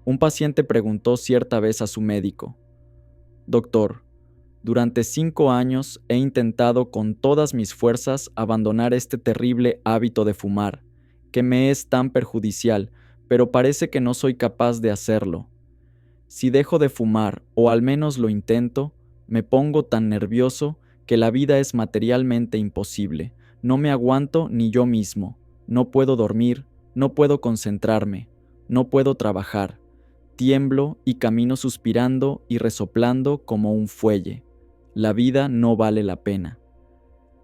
Un paciente preguntó cierta vez a su médico: «Doctor, durante 5 años he intentado con todas mis fuerzas abandonar este terrible hábito de fumar, que me es tan perjudicial, pero parece que no soy capaz de hacerlo. Si dejo de fumar, o al menos lo intento, me pongo tan nervioso que la vida es materialmente imposible. No me aguanto ni yo mismo. No puedo dormir, no puedo concentrarme, no puedo trabajar. Tiemblo y camino suspirando y resoplando como un fuelle. La vida no vale la pena.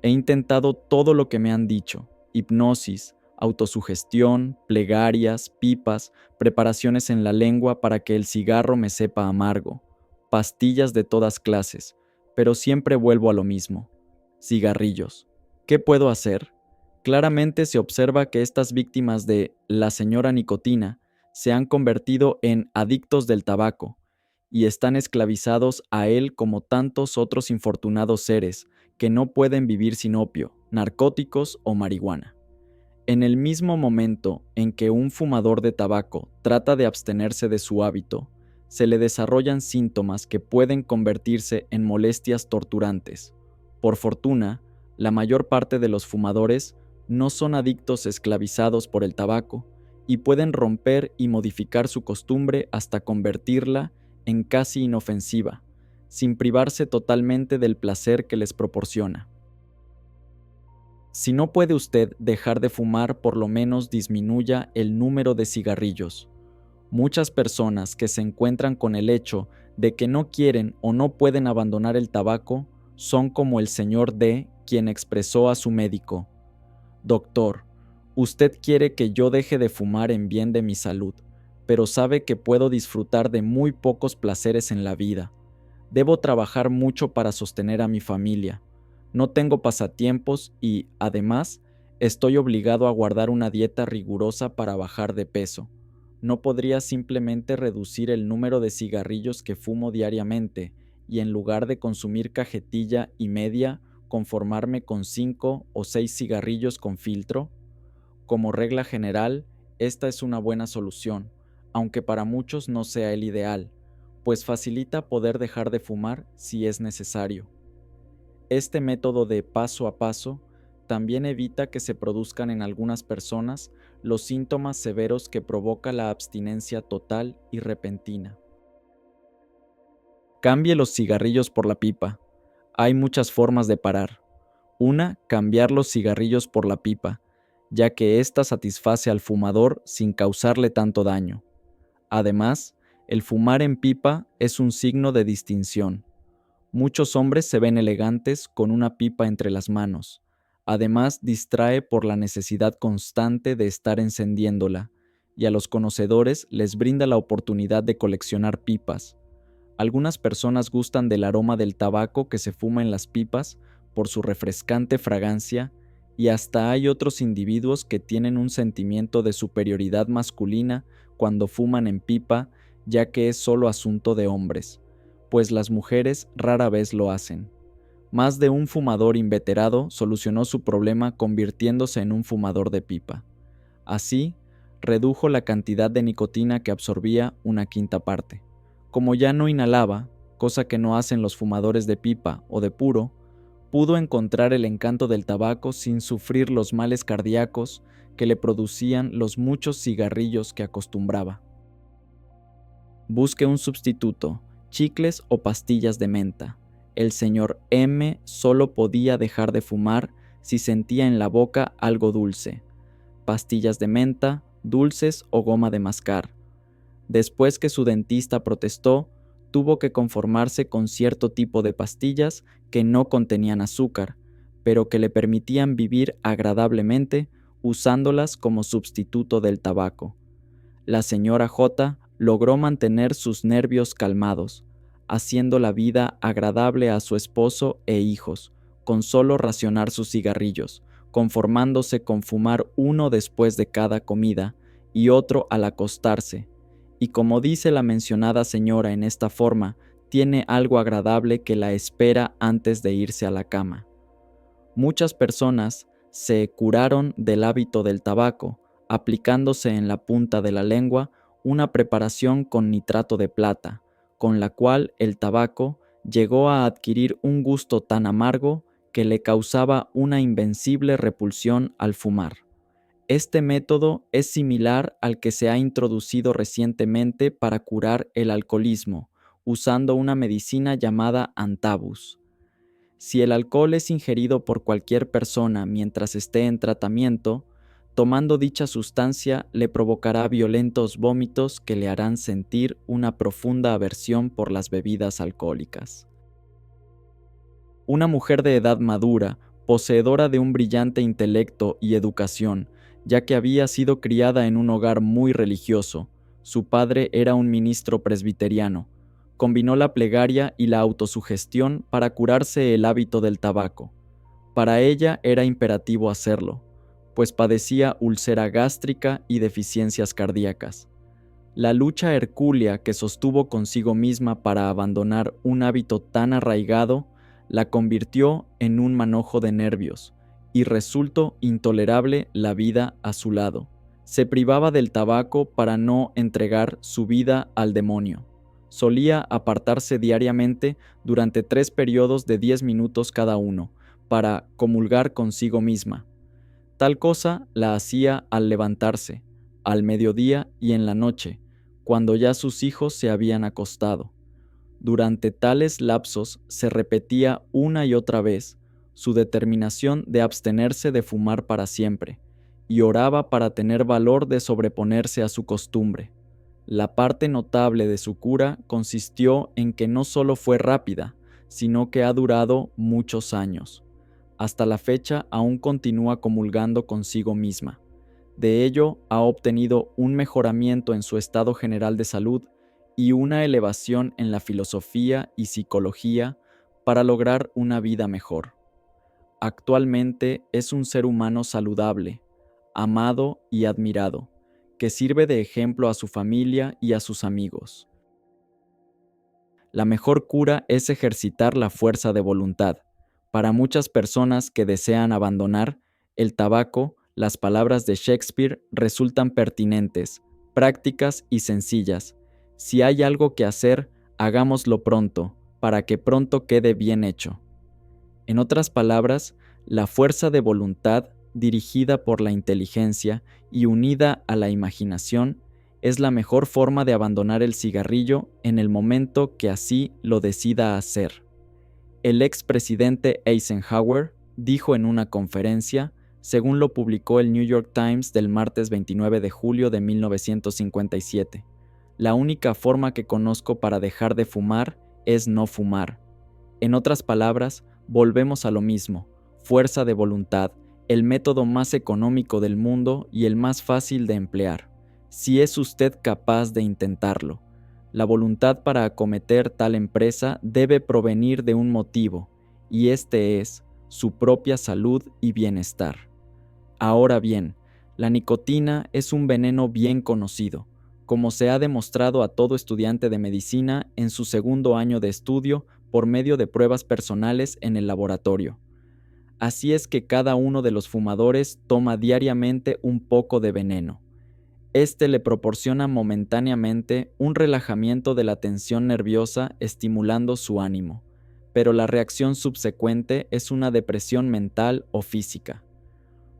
He intentado todo lo que me han dicho: hipnosis, autosugestión, plegarias, pipas, preparaciones en la lengua para que el cigarro me sepa amargo, pastillas de todas clases, Pero siempre vuelvo a lo mismo. Cigarrillos. ¿Qué puedo hacer? Claramente se observa que estas víctimas de la señora nicotina se han convertido en adictos del tabaco y están esclavizados a él como tantos otros infortunados seres que no pueden vivir sin opio, narcóticos o marihuana. En el mismo momento en que un fumador de tabaco trata de abstenerse de su hábito, se le desarrollan síntomas que pueden convertirse en molestias torturantes. Por fortuna, la mayor parte de los fumadores no son adictos esclavizados por el tabaco y pueden romper y modificar su costumbre hasta convertirla en casi inofensiva, sin privarse totalmente del placer que les proporciona. Si no puede usted dejar de fumar, por lo menos disminuya el número de cigarrillos. Muchas personas que se encuentran con el hecho de que no quieren o no pueden abandonar el tabaco son como el señor D, quien expresó a su médico: «Doctor, usted quiere que yo deje de fumar en bien de mi salud, pero sabe que puedo disfrutar de muy pocos placeres en la vida. Debo trabajar mucho para sostener a mi familia. No tengo pasatiempos y, además, estoy obligado a guardar una dieta rigurosa para bajar de peso. ¿No podría simplemente reducir el número de cigarrillos que fumo diariamente y, en lugar de consumir cajetilla y media, conformarme con 5 o 6 cigarrillos con filtro? Como regla general, esta es una buena solución, aunque para muchos no sea el ideal, pues facilita poder dejar de fumar si es necesario. Este método de paso a paso también evita que se produzcan en algunas personas los síntomas severos que provoca la abstinencia total y repentina. Cambie los cigarrillos por la pipa. Hay muchas formas de parar. Una, cambiar los cigarrillos por la pipa, ya que ésta satisface al fumador sin causarle tanto daño. Además, el fumar en pipa es un signo de distinción. Muchos hombres se ven elegantes con una pipa entre las manos. Además, distrae por la necesidad constante de estar encendiéndola, y a los conocedores les brinda la oportunidad de coleccionar pipas. Algunas personas gustan del aroma del tabaco que se fuma en las pipas por su refrescante fragancia, y hasta hay otros individuos que tienen un sentimiento de superioridad masculina cuando fuman en pipa, ya que es solo asunto de hombres, pues las mujeres rara vez lo hacen. Más de un fumador inveterado solucionó su problema convirtiéndose en un fumador de pipa. Así, redujo la cantidad de nicotina que absorbía una quinta parte. Como ya no inhalaba, cosa que no hacen los fumadores de pipa o de puro, pudo encontrar el encanto del tabaco sin sufrir los males cardíacos que le producían los muchos cigarrillos que acostumbraba. Busque un sustituto, chicles o pastillas de menta. El señor M solo podía dejar de fumar si sentía en la boca algo dulce. Pastillas de menta, dulces o goma de mascar. Después que su dentista protestó, tuvo que conformarse con cierto tipo de pastillas que no contenían azúcar, pero que le permitían vivir agradablemente usándolas como sustituto del tabaco. La señora J logró mantener sus nervios calmados, haciendo la vida agradable a su esposo e hijos, con solo racionar sus cigarrillos, conformándose con fumar uno después de cada comida y otro al acostarse. Y como dice la mencionada señora en esta forma, tiene algo agradable que la espera antes de irse a la cama. Muchas personas se curaron del hábito del tabaco, aplicándose en la punta de la lengua una preparación con nitrato de plata, con la cual el tabaco llegó a adquirir un gusto tan amargo que le causaba una invencible repulsión al fumar. Este método es similar al que se ha introducido recientemente para curar el alcoholismo, usando una medicina llamada antabus. Si el alcohol es ingerido por cualquier persona mientras esté en tratamiento, tomando dicha sustancia le provocará violentos vómitos que le harán sentir una profunda aversión por las bebidas alcohólicas. Una mujer de edad madura, poseedora de un brillante intelecto y educación, ya que había sido criada en un hogar muy religioso. Su padre era un ministro presbiteriano. combinó la plegaria y la autosugestión para curarse el hábito del tabaco. Para ella era imperativo hacerlo, pues padecía úlcera gástrica y deficiencias cardíacas. La lucha hercúlea que sostuvo consigo misma para abandonar un hábito tan arraigado la convirtió en un manojo de nervios y resultó intolerable la vida a su lado. Se privaba del tabaco para no entregar su vida al demonio. Solía apartarse diariamente durante 3 periodos de 10 minutos cada uno para comulgar consigo misma. Tal cosa la hacía al levantarse, al mediodía y en la noche, cuando ya sus hijos se habían acostado. Durante tales lapsos se repetía una y otra vez su determinación de abstenerse de fumar para siempre, y oraba para tener valor de sobreponerse a su costumbre. La parte notable de su cura consistió en que no solo fue rápida, sino que ha durado muchos años. Hasta la fecha aún continúa comulgando consigo misma. De ello ha obtenido un mejoramiento en su estado general de salud y una elevación en la filosofía y psicología para lograr una vida mejor. Actualmente es un ser humano saludable, amado y admirado, que sirve de ejemplo a su familia y a sus amigos. La mejor cura es ejercitar la fuerza de voluntad. Para muchas personas que desean abandonar el tabaco, las palabras de Shakespeare resultan pertinentes, prácticas y sencillas. Si hay algo que hacer, hagámoslo pronto, para que pronto quede bien hecho. En otras palabras, la fuerza de voluntad, dirigida por la inteligencia y unida a la imaginación, es la mejor forma de abandonar el cigarrillo en el momento que así lo decida hacer. El expresidente Eisenhower dijo en una conferencia, según lo publicó el New York Times del martes 29 de julio de 1957, la única forma que conozco para dejar de fumar es no fumar. En otras palabras, volvemos a lo mismo, fuerza de voluntad, el método más económico del mundo y el más fácil de emplear. Si es usted capaz de intentarlo. La voluntad para acometer tal empresa debe provenir de un motivo, y este es su propia salud y bienestar. Ahora bien, la nicotina es un veneno bien conocido, como se ha demostrado a todo estudiante de medicina en su segundo año de estudio por medio de pruebas personales en el laboratorio. Así es que cada uno de los fumadores toma diariamente un poco de veneno. Este le proporciona momentáneamente un relajamiento de la tensión nerviosa estimulando su ánimo, pero la reacción subsecuente es una depresión mental o física.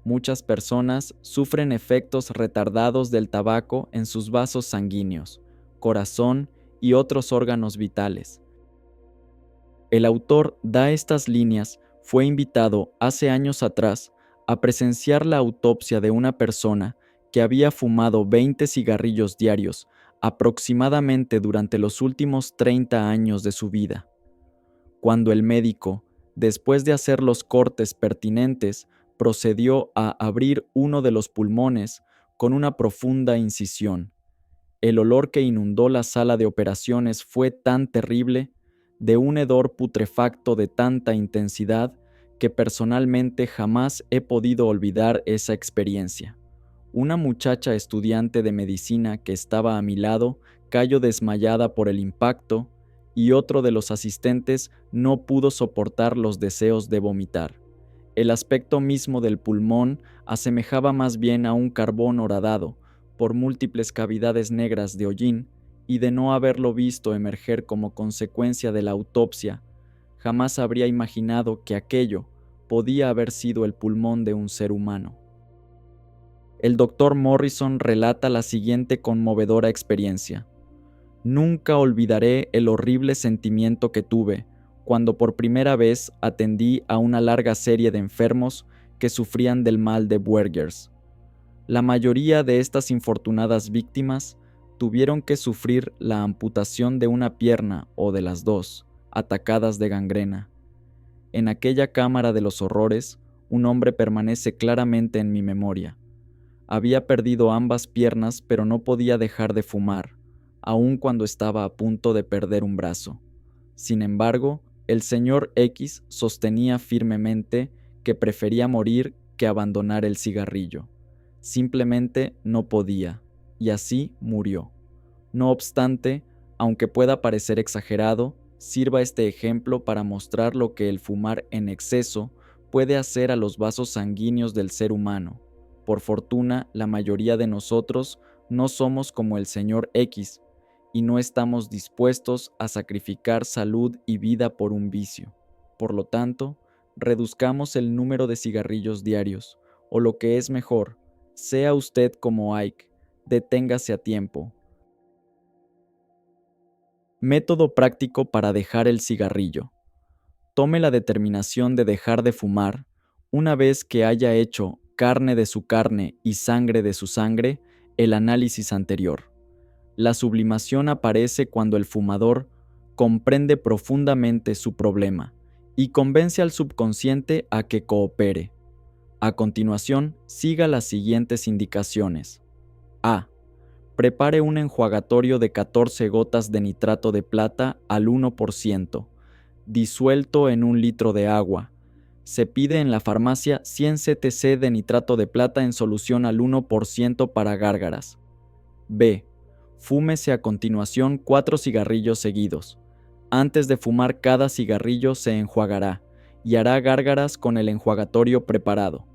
Muchas personas sufren efectos retardados del tabaco en sus vasos sanguíneos, corazón y otros órganos vitales. El autor da estas líneas fue invitado hace años atrás a presenciar la autopsia de una persona que había fumado 20 cigarrillos diarios aproximadamente durante los últimos 30 años de su vida. Cuando el médico, después de hacer los cortes pertinentes, procedió a abrir uno de los pulmones con una profunda incisión. El olor que inundó la sala de operaciones fue tan terrible, de un hedor putrefacto de tanta intensidad, que personalmente jamás he podido olvidar esa experiencia. Una muchacha estudiante de medicina que estaba a mi lado cayó desmayada por el impacto y otro de los asistentes no pudo soportar los deseos de vomitar. El aspecto mismo del pulmón asemejaba más bien a un carbón horadado por múltiples cavidades negras de hollín, y de no haberlo visto emerger como consecuencia de la autopsia, jamás habría imaginado que aquello podía haber sido el pulmón de un ser humano. El doctor Morrison relata la siguiente conmovedora experiencia. Nunca olvidaré el horrible sentimiento que tuve cuando por primera vez atendí a una larga serie de enfermos que sufrían del mal de Buerger's. La mayoría de estas infortunadas víctimas tuvieron que sufrir la amputación de una pierna o de las dos, atacadas de gangrena. En aquella cámara de los horrores, un hombre permanece claramente en mi memoria. Había perdido ambas piernas, pero no podía dejar de fumar. aun cuando estaba a punto de perder un brazo. Sin embargo, el señor X sostenía firmemente que prefería morir que abandonar el cigarrillo. Simplemente no podía, y así murió. No obstante, aunque pueda parecer exagerado, sirva este ejemplo para mostrar lo que el fumar en exceso puede hacer a los vasos sanguíneos del ser humano. Por fortuna, la mayoría de nosotros no somos como el señor X y no estamos dispuestos a sacrificar salud y vida por un vicio. Por lo tanto, reduzcamos el número de cigarrillos diarios, o lo que es mejor, sea usted como Ike, deténgase a tiempo. Método práctico para dejar el cigarrillo. Tome la determinación de dejar de fumar una vez que haya hecho carne de su carne y sangre de su sangre el análisis anterior. La sublimación aparece cuando el fumador comprende profundamente su problema y convence al subconsciente a que coopere. A continuación, siga las siguientes indicaciones. A. Prepare un enjuagatorio de 14 gotas de nitrato de plata al 1%, disuelto en 1 litro de agua. Se pide en la farmacia 100 ctc de nitrato de plata en solución al 1% para gárgaras. B. Fúmese a continuación 4 cigarrillos seguidos. Antes de fumar cada cigarrillo se enjuagará y hará gárgaras con el enjuagatorio preparado.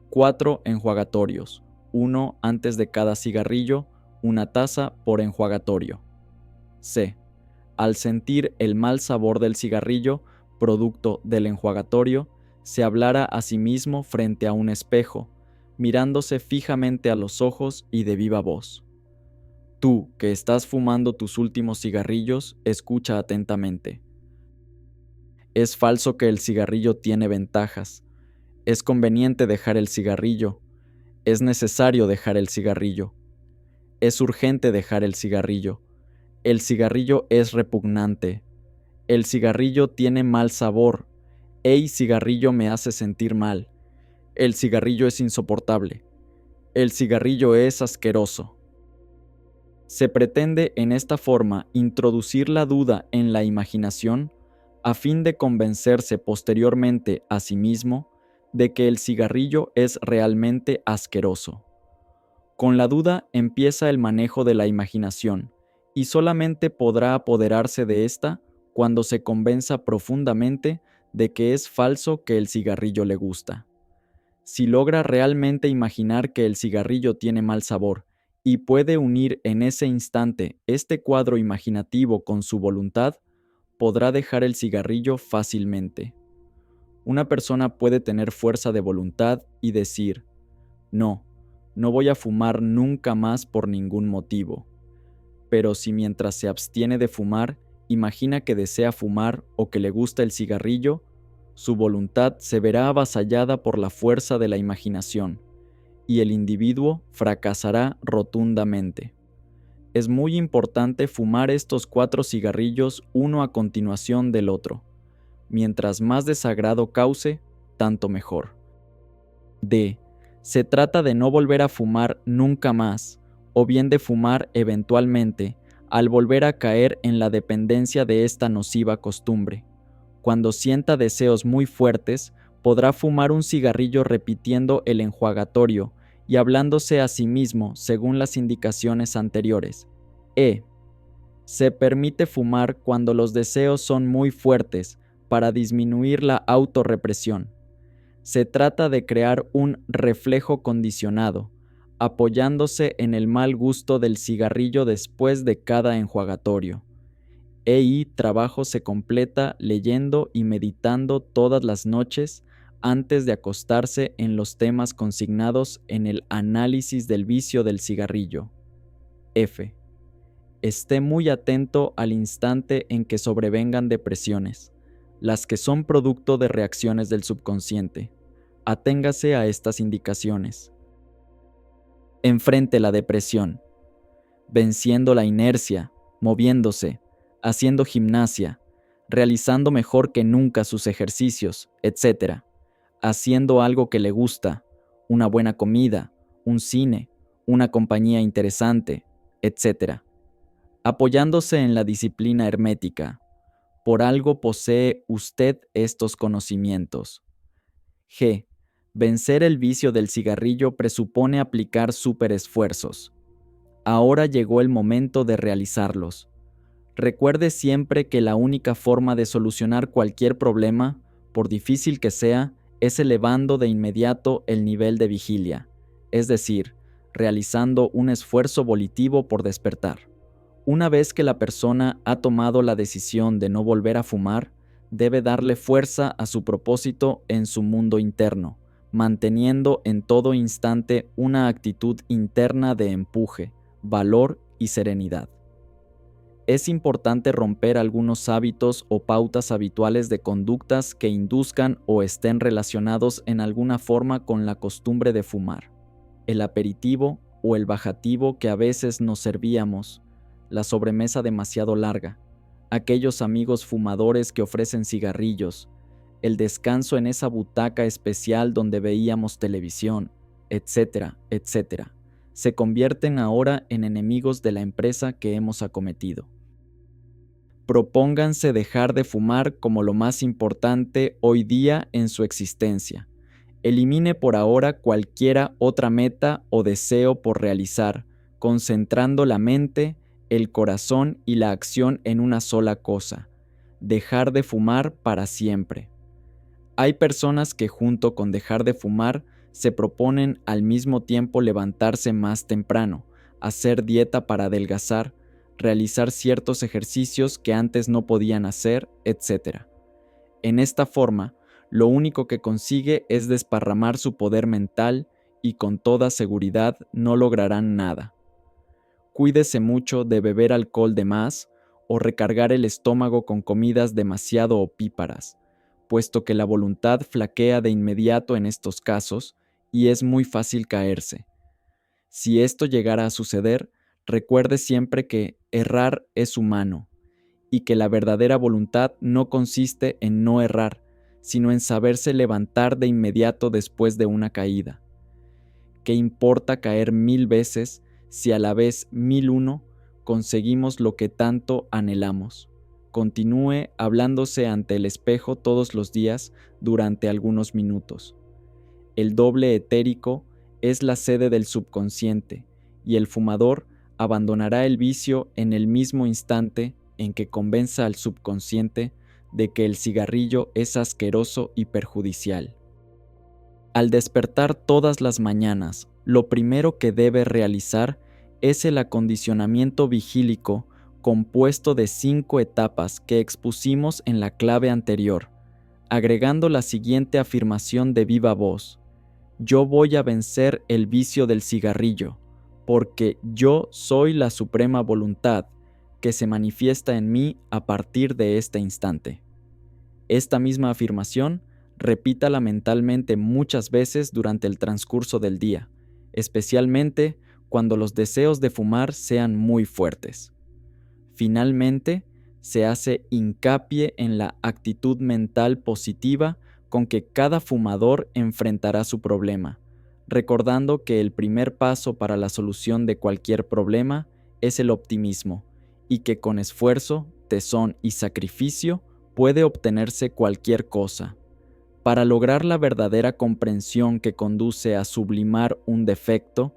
4 enjuagatorios, 1 antes de cada cigarrillo, 1 taza por enjuagatorio. C. Al sentir el mal sabor del cigarrillo, producto del enjuagatorio, se hablara a sí mismo frente a un espejo, mirándose fijamente a los ojos y de viva voz. Tú, que estás fumando tus últimos cigarrillos, escucha atentamente. Es falso que el cigarrillo tiene ventajas. Es conveniente dejar el cigarrillo. Es necesario dejar el cigarrillo. Es urgente dejar el cigarrillo. El cigarrillo es repugnante. El cigarrillo tiene mal sabor. El cigarrillo me hace sentir mal. El cigarrillo es insoportable. El cigarrillo es asqueroso. Se pretende en esta forma introducir la duda en la imaginación a fin de convencerse posteriormente a sí mismo de que el cigarrillo es realmente asqueroso. Con la duda empieza el manejo de la imaginación y solamente podrá apoderarse de ésta cuando se convenza profundamente de que es falso que el cigarrillo le gusta. Si logra realmente imaginar que el cigarrillo tiene mal sabor y puede unir en ese instante este cuadro imaginativo con su voluntad, podrá dejar el cigarrillo fácilmente. Una persona puede tener fuerza de voluntad y decir, no, no voy a fumar nunca más por ningún motivo. Pero si mientras se abstiene de fumar, imagina que desea fumar o que le gusta el cigarrillo, su voluntad se verá avasallada por la fuerza de la imaginación, y el individuo fracasará rotundamente. Es muy importante fumar estos 4 cigarrillos uno a continuación del otro. Mientras más desagrado cause, tanto mejor. D. Se trata de no volver a fumar nunca más, o bien de fumar eventualmente, al volver a caer en la dependencia de esta nociva costumbre. Cuando sienta deseos muy fuertes, podrá fumar un cigarrillo repitiendo el enjuagatorio y hablándose a sí mismo según las indicaciones anteriores. E. Se permite fumar cuando los deseos son muy fuertes para disminuir la autorrepresión. Se trata de crear un reflejo condicionado, apoyándose en el mal gusto del cigarrillo después de cada enjuagatorio. Trabajo se completa leyendo y meditando todas las noches antes de acostarse en los temas consignados en el análisis del vicio del cigarrillo. F. Esté muy atento al instante en que sobrevengan depresiones, las que son producto de reacciones del subconsciente. Aténgase a estas indicaciones. Enfrente la depresión, venciendo la inercia, moviéndose, haciendo gimnasia, realizando mejor que nunca sus ejercicios, etc. Haciendo algo que le gusta, una buena comida, un cine, una compañía interesante, etc. apoyándose en la disciplina hermética. Por algo posee usted estos conocimientos. G. Vencer el vicio del cigarrillo presupone aplicar superesfuerzos. Ahora llegó el momento de realizarlos. Recuerde siempre que la única forma de solucionar cualquier problema, por difícil que sea, es elevando de inmediato el nivel de vigilia, es decir, realizando un esfuerzo volitivo por despertar. Una vez que la persona ha tomado la decisión de no volver a fumar, debe darle fuerza a su propósito en su mundo interno, manteniendo en todo instante una actitud interna de empuje, valor y serenidad. Es importante romper algunos hábitos o pautas habituales de conductas que induzcan o estén relacionados en alguna forma con la costumbre de fumar. El aperitivo o el bajativo que a veces nos servíamos, la sobremesa demasiado larga, aquellos amigos fumadores que ofrecen cigarrillos, el descanso en esa butaca especial donde veíamos televisión, etcétera, etcétera, se convierten ahora en enemigos de la empresa que hemos acometido. Propónganse dejar de fumar como lo más importante hoy día en su existencia. Elimine por ahora cualquiera otra meta o deseo por realizar, concentrando la mente, el corazón y la acción en una sola cosa: dejar de fumar para siempre. Hay personas que junto con dejar de fumar se proponen al mismo tiempo levantarse más temprano, hacer dieta para adelgazar, realizar ciertos ejercicios que antes no podían hacer, etc. En esta forma, lo único que consigue es desparramar su poder mental y con toda seguridad no lograrán nada. Cuídese mucho de beber alcohol de más o recargar el estómago con comidas demasiado opíparas, puesto que la voluntad flaquea de inmediato en estos casos y es muy fácil caerse. Si esto llegara a suceder, recuerde siempre que errar es humano y que la verdadera voluntad no consiste en no errar, sino en saberse levantar de inmediato después de una caída. ¿Qué importa caer 1000 veces si a la vez 1001 conseguimos lo que tanto anhelamos? Continúe hablándose ante el espejo todos los días durante algunos minutos. El doble etérico es la sede del subconsciente y el fumador abandonará el vicio en el mismo instante en que convenza al subconsciente de que el cigarrillo es asqueroso y perjudicial. Al despertar todas las mañanas, lo primero que debe realizar es el acondicionamiento vigílico compuesto de 5 etapas que expusimos en la clave anterior, agregando la siguiente afirmación de viva voz: yo voy a vencer el vicio del cigarrillo, porque yo soy la suprema voluntad que se manifiesta en mí a partir de este instante. Esta misma afirmación, repítala mentalmente muchas veces durante el transcurso del día, especialmente cuando los deseos de fumar sean muy fuertes. Finalmente, se hace hincapié en la actitud mental positiva con que cada fumador enfrentará su problema, recordando que el primer paso para la solución de cualquier problema es el optimismo, y que con esfuerzo, tesón y sacrificio puede obtenerse cualquier cosa. Para lograr la verdadera comprensión que conduce a sublimar un defecto,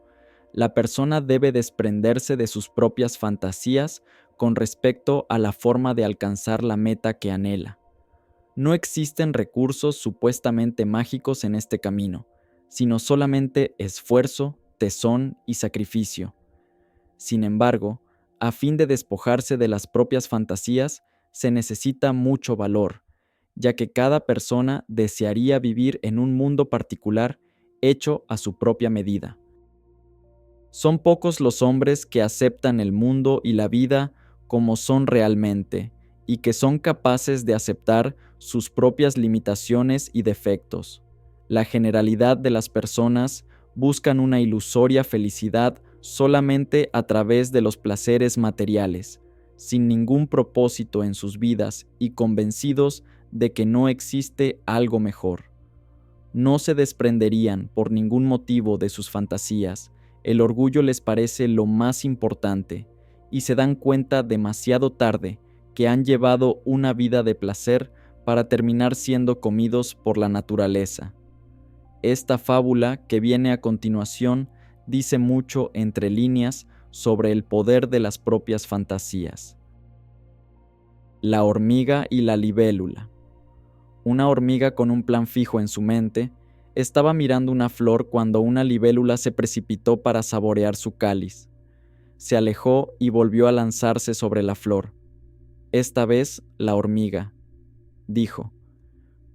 la persona debe desprenderse de sus propias fantasías con respecto a la forma de alcanzar la meta que anhela. No existen recursos supuestamente mágicos en este camino, sino solamente esfuerzo, tesón y sacrificio. Sin embargo, a fin de despojarse de las propias fantasías, se necesita mucho valor, ya que cada persona desearía vivir en un mundo particular hecho a su propia medida. Son pocos los hombres que aceptan el mundo y la vida como son realmente, y que son capaces de aceptar sus propias limitaciones y defectos. La generalidad de las personas buscan una ilusoria felicidad solamente a través de los placeres materiales, sin ningún propósito en sus vidas y convencidos de que no existe algo mejor. No se desprenderían por ningún motivo de sus fantasías. El orgullo les parece lo más importante, y se dan cuenta demasiado tarde que han llevado una vida de placer para terminar siendo comidos por la naturaleza. Esta fábula que viene a continuación dice mucho entre líneas sobre el poder de las propias fantasías. La hormiga y la libélula. Una hormiga con un plan fijo en su mente estaba mirando una flor cuando una libélula se precipitó para saborear su cáliz. Se alejó y volvió a lanzarse sobre la flor. Esta vez, la hormiga dijo: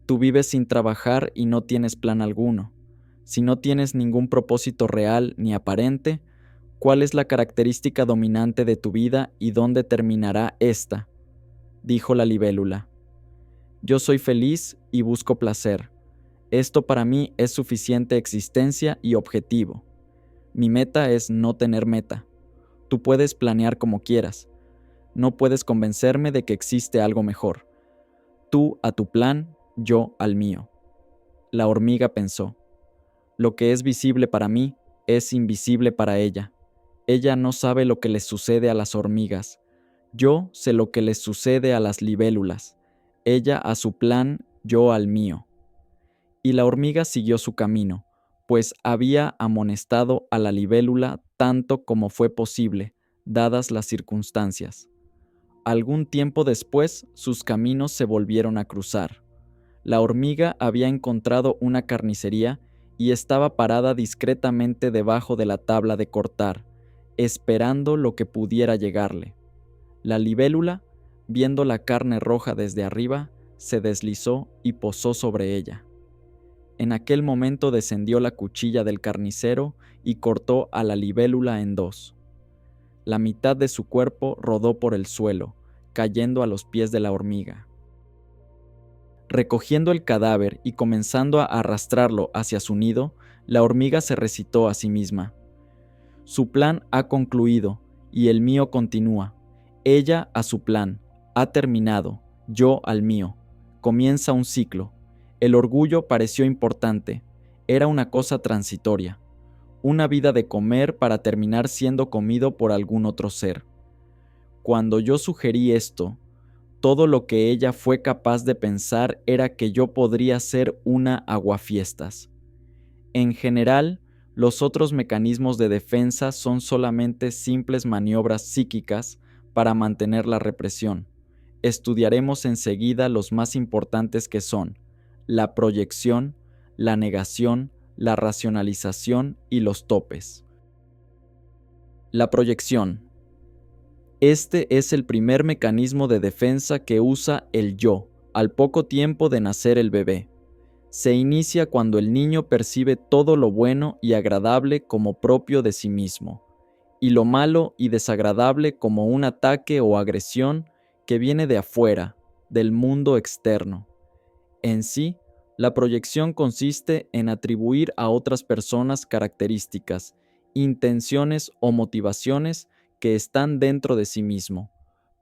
«Tú vives sin trabajar y no tienes plan alguno. Si no tienes ningún propósito real ni aparente, ¿cuál es la característica dominante de tu vida y dónde terminará esta?», dijo la libélula. «Yo soy feliz y busco placer. Esto para mí es suficiente existencia y objetivo. Mi meta es no tener meta. Tú puedes planear como quieras. No puedes convencerme de que existe algo mejor. Tú a tu plan, yo al mío». La hormiga pensó: «Lo que es visible para mí es invisible para ella. Ella no sabe lo que les sucede a las hormigas. Yo sé lo que les sucede a las libélulas. Ella a su plan, yo al mío». Y la hormiga siguió su camino, pues había amonestado a la libélula tanto como fue posible, dadas las circunstancias. Algún tiempo después, sus caminos se volvieron a cruzar. La hormiga había encontrado una carnicería y estaba parada discretamente debajo de la tabla de cortar, esperando lo que pudiera llegarle. La libélula, viendo la carne roja desde arriba, se deslizó y posó sobre ella. En aquel momento descendió la cuchilla del carnicero y cortó a la libélula en dos. La mitad de su cuerpo rodó por el suelo, cayendo a los pies de la hormiga. Recogiendo el cadáver y comenzando a arrastrarlo hacia su nido, la hormiga se recitó a sí misma: «Su plan ha concluido y el mío continúa. Ella a su plan, ha terminado, yo al mío. Comienza un ciclo. El orgullo pareció importante, era una cosa transitoria, una vida de comer para terminar siendo comido por algún otro ser. Cuando yo sugerí esto, todo lo que ella fue capaz de pensar era que yo podría ser una aguafiestas. En general, los otros mecanismos de defensa son solamente simples maniobras psíquicas para mantener la represión. Estudiaremos enseguida los más importantes, que son la proyección, la negación, la racionalización y los topes. La proyección. Este es el primer mecanismo de defensa que usa el yo al poco tiempo de nacer el bebé. Se inicia cuando el niño percibe todo lo bueno y agradable como propio de sí mismo, y lo malo y desagradable como un ataque o agresión que viene de afuera, del mundo externo. En sí, la proyección consiste en atribuir a otras personas características, intenciones o motivaciones que están dentro de sí mismo,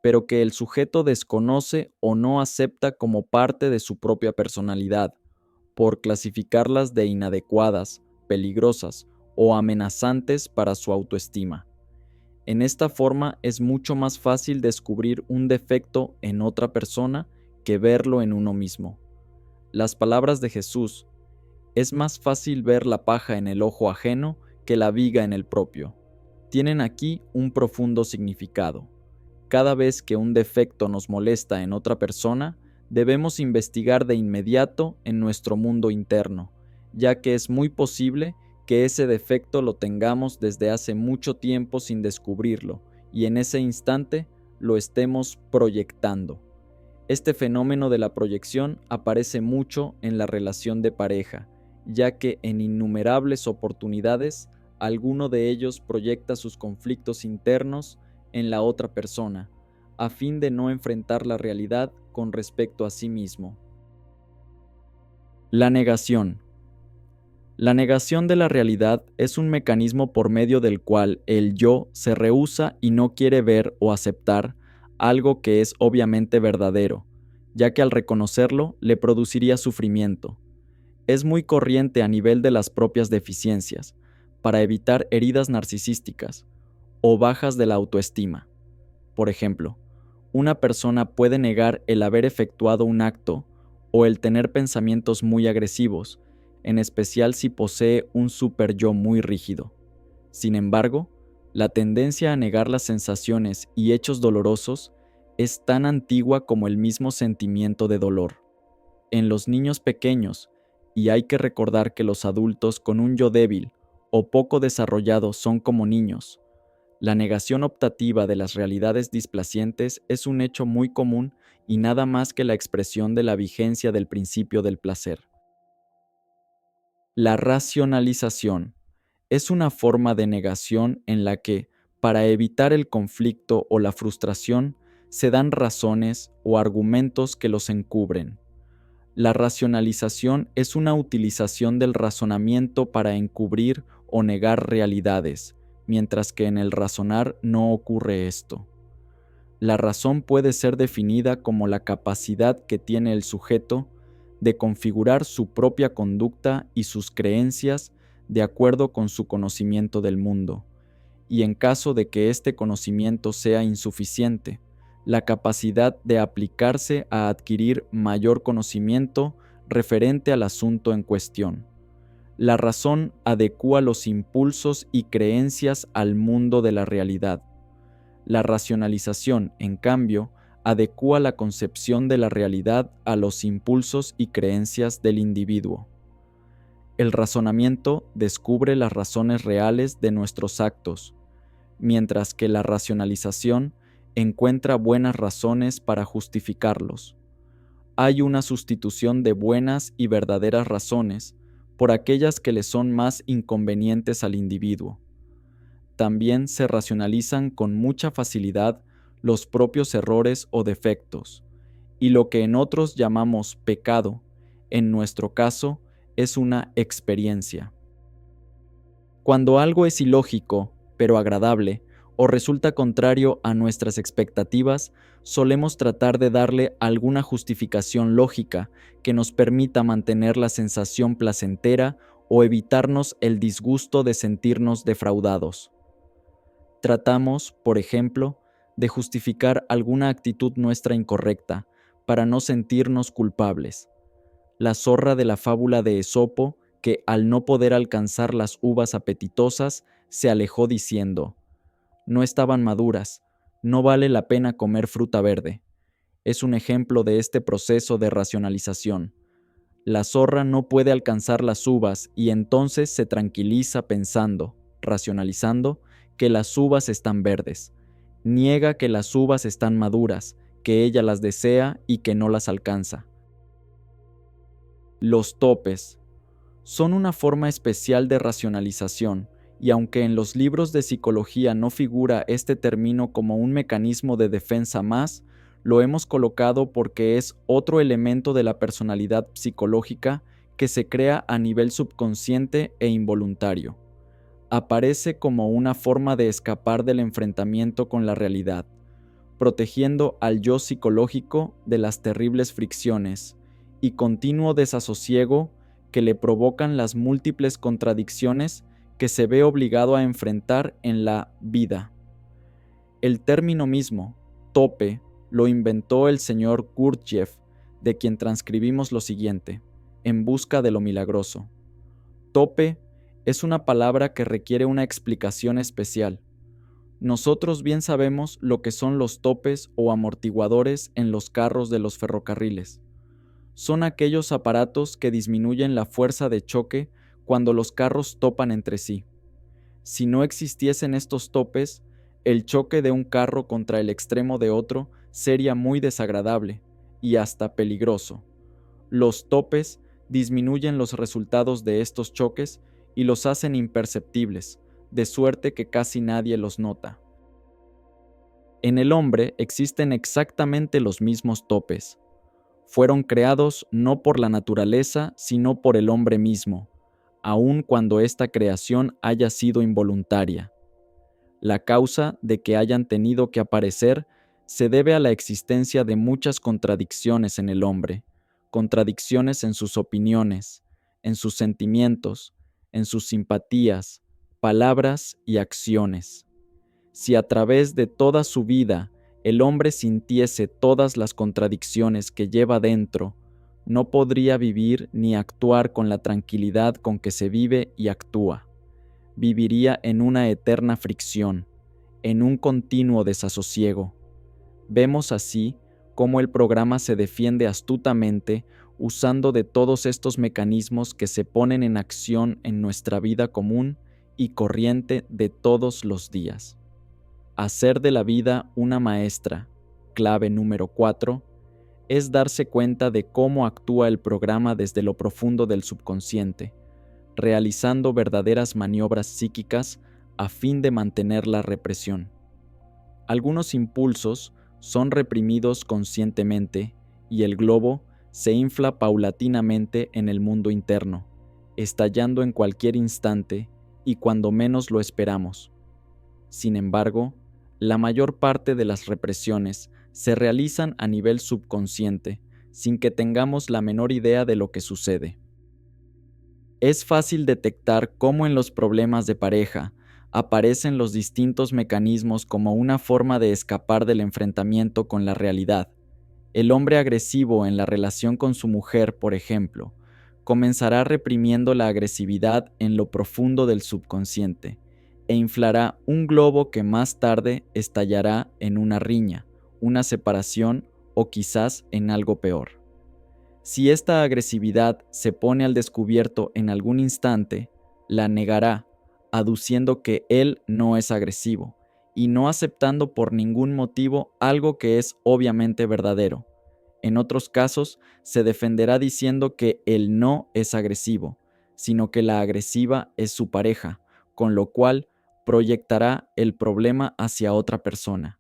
pero que el sujeto desconoce o no acepta como parte de su propia personalidad, por clasificarlas de inadecuadas, peligrosas o amenazantes para su autoestima. En esta forma es mucho más fácil descubrir un defecto en otra persona que verlo en uno mismo. Las palabras de Jesús: «Es más fácil ver la paja en el ojo ajeno que la viga en el propio», tienen aquí un profundo significado. Cada vez que un defecto nos molesta en otra persona, debemos investigar de inmediato en nuestro mundo interno, ya que es muy posible que ese defecto lo tengamos desde hace mucho tiempo sin descubrirlo, y en ese instante lo estemos proyectando. Este fenómeno de la proyección aparece mucho en la relación de pareja, ya que en innumerables oportunidades alguno de ellos proyecta sus conflictos internos en la otra persona, a fin de no enfrentar la realidad con respecto a sí mismo. La negación. La negación de la realidad es un mecanismo por medio del cual el yo se rehúsa y no quiere ver o aceptar algo que es obviamente verdadero, ya que al reconocerlo le produciría sufrimiento. Es muy corriente a nivel de las propias deficiencias, para evitar heridas narcisísticas o bajas de la autoestima. Por ejemplo, una persona puede negar el haber efectuado un acto o el tener pensamientos muy agresivos, en especial si posee un super yo muy rígido. Sin embargo, la tendencia a negar las sensaciones y hechos dolorosos es tan antigua como el mismo sentimiento de dolor. En los niños pequeños, y hay que recordar que los adultos con un yo débil o poco desarrollado son como niños, la negación optativa de las realidades displacientes es un hecho muy común y nada más que la expresión de la vigencia del principio del placer. La racionalización es una forma de negación en la que, para evitar el conflicto o la frustración, se dan razones o argumentos que los encubren. La racionalización es una utilización del razonamiento para encubrir o negar realidades, mientras que en el razonar no ocurre esto. La razón puede ser definida como la capacidad que tiene el sujeto de configurar su propia conducta y sus creencias de acuerdo con su conocimiento del mundo, y en caso de que este conocimiento sea insuficiente, la capacidad de aplicarse a adquirir mayor conocimiento referente al asunto en cuestión. La razón adecúa los impulsos y creencias al mundo de la realidad. La racionalización, en cambio, adecúa la concepción de la realidad a los impulsos y creencias del individuo. El razonamiento descubre las razones reales de nuestros actos, mientras que la racionalización encuentra buenas razones para justificarlos. Hay una sustitución de buenas y verdaderas razones por aquellas que le son más inconvenientes al individuo. También se racionalizan con mucha facilidad los propios errores o defectos, y lo que en otros llamamos pecado, en nuestro caso, es una experiencia. Cuando algo es ilógico, pero agradable, o resulta contrario a nuestras expectativas, solemos tratar de darle alguna justificación lógica que nos permita mantener la sensación placentera o evitarnos el disgusto de sentirnos defraudados. Tratamos, por ejemplo, de justificar alguna actitud nuestra incorrecta para no sentirnos culpables. La zorra de la fábula de Esopo, que al no poder alcanzar las uvas apetitosas, se alejó diciendo: "No estaban maduras, no vale la pena comer fruta verde". Es un ejemplo de este proceso de racionalización. La zorra no puede alcanzar las uvas y entonces se tranquiliza pensando, racionalizando, que las uvas están verdes. Niega que las uvas están maduras, que ella las desea y que no las alcanza. Los topes son una forma especial de racionalización, y aunque en los libros de psicología no figura este término como un mecanismo de defensa más, lo hemos colocado porque es otro elemento de la personalidad psicológica que se crea a nivel subconsciente e involuntario. Aparece como una forma de escapar del enfrentamiento con la realidad, protegiendo al yo psicológico de las terribles fricciones y continuo desasosiego que le provocan las múltiples contradicciones que se ve obligado a enfrentar en la vida. El término mismo, tope, lo inventó el señor Gurdjieff, de quien transcribimos lo siguiente: en busca de lo milagroso. Tope es una palabra que requiere una explicación especial. Nosotros bien sabemos lo que son los topes o amortiguadores en los carros de los ferrocarriles. Son aquellos aparatos que disminuyen la fuerza de choque cuando los carros topan entre sí. Si no existiesen estos topes, el choque de un carro contra el extremo de otro sería muy desagradable y hasta peligroso. Los topes disminuyen los resultados de estos choques y los hacen imperceptibles, de suerte que casi nadie los nota. En el hombre existen exactamente los mismos topes. Fueron creados no por la naturaleza, sino por el hombre mismo, aun cuando esta creación haya sido involuntaria. La causa de que hayan tenido que aparecer se debe a la existencia de muchas contradicciones en el hombre, contradicciones en sus opiniones, en sus sentimientos, en sus simpatías, palabras y acciones. Si a través de toda su vida el hombre sintiese todas las contradicciones que lleva dentro, no podría vivir ni actuar con la tranquilidad con que se vive y actúa. Viviría en una eterna fricción, en un continuo desasosiego. Vemos así cómo el programa se defiende astutamente usando de todos estos mecanismos que se ponen en acción en nuestra vida común y corriente de todos los días. Hacer de la vida una maestra, clave número 4, es darse cuenta de cómo actúa el programa desde lo profundo del subconsciente, realizando verdaderas maniobras psíquicas a fin de mantener la represión. Algunos impulsos son reprimidos conscientemente y el globo se infla paulatinamente en el mundo interno, estallando en cualquier instante y cuando menos lo esperamos. Sin embargo, la mayor parte de las represiones se realizan a nivel subconsciente, sin que tengamos la menor idea de lo que sucede. Es fácil detectar cómo en los problemas de pareja aparecen los distintos mecanismos como una forma de escapar del enfrentamiento con la realidad. El hombre agresivo en la relación con su mujer, por ejemplo, comenzará reprimiendo la agresividad en lo profundo del subconsciente e inflará un globo que más tarde estallará en una riña, una separación o quizás en algo peor. Si esta agresividad se pone al descubierto en algún instante, la negará, aduciendo que él no es agresivo, y no aceptando por ningún motivo algo que es obviamente verdadero. En otros casos, se defenderá diciendo que él no es agresivo, sino que la agresiva es su pareja, con lo cual proyectará el problema hacia otra persona.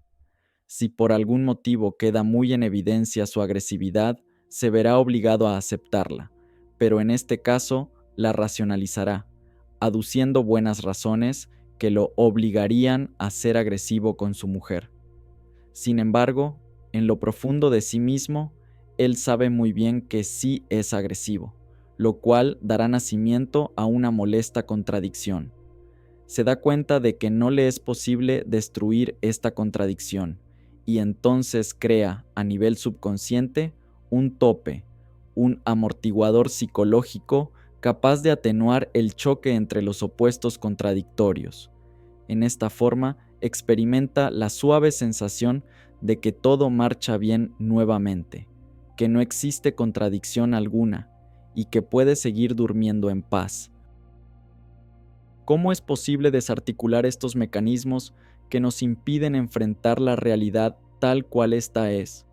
Si por algún motivo queda muy en evidencia su agresividad, se verá obligado a aceptarla, pero en este caso la racionalizará, aduciendo buenas razones que lo obligarían a ser agresivo con su mujer. Sin embargo, en lo profundo de sí mismo, él sabe muy bien que sí es agresivo, lo cual dará nacimiento a una molesta contradicción. Se da cuenta de que no le es posible destruir esta contradicción, y entonces crea a nivel subconsciente un tope, un amortiguador psicológico capaz de atenuar el choque entre los opuestos contradictorios. En esta forma, experimenta la suave sensación de que todo marcha bien nuevamente, que no existe contradicción alguna y que puede seguir durmiendo en paz. ¿Cómo es posible desarticular estos mecanismos que nos impiden enfrentar la realidad tal cual ésta es?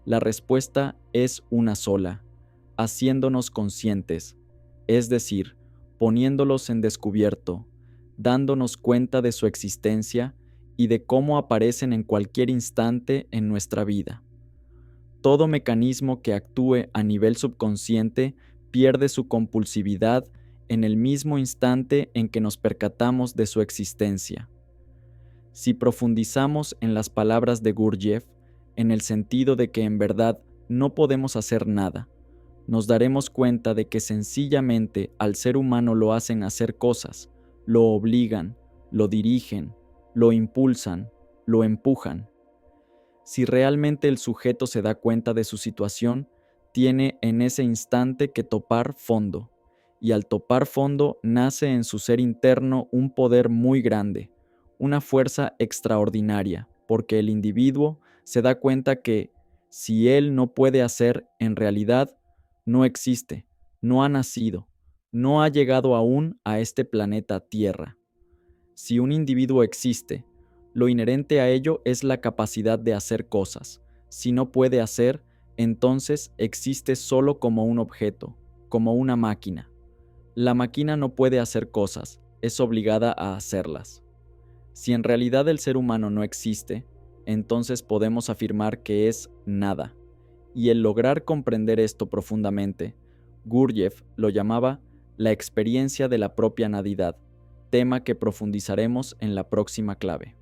La respuesta es una sola: haciéndonos conscientes, es decir, poniéndolos en descubierto, dándonos cuenta de su existencia y de cómo aparecen en cualquier instante en nuestra vida. Todo mecanismo que actúe a nivel subconsciente pierde su compulsividad en el mismo instante en que nos percatamos de su existencia. Si profundizamos en las palabras de Gurdjieff, en el sentido de que en verdad no podemos hacer nada, nos daremos cuenta de que sencillamente al ser humano lo hacen hacer cosas, lo obligan, lo dirigen, lo impulsan, lo empujan. Si realmente el sujeto se da cuenta de su situación, tiene en ese instante que topar fondo, y al topar fondo nace en su ser interno un poder muy grande, una fuerza extraordinaria, porque el individuo se da cuenta que, si él no puede hacer, en realidad, no existe, no ha nacido, no ha llegado aún a este planeta Tierra. Si un individuo existe, lo inherente a ello es la capacidad de hacer cosas. Si no puede hacer, entonces existe solo como un objeto, como una máquina. La máquina no puede hacer cosas, es obligada a hacerlas. Si en realidad el ser humano no existe, entonces podemos afirmar que es nada. Y el lograr comprender esto profundamente, Gurdjieff lo llamaba la experiencia de la propia nadidad, tema que profundizaremos en la próxima clave.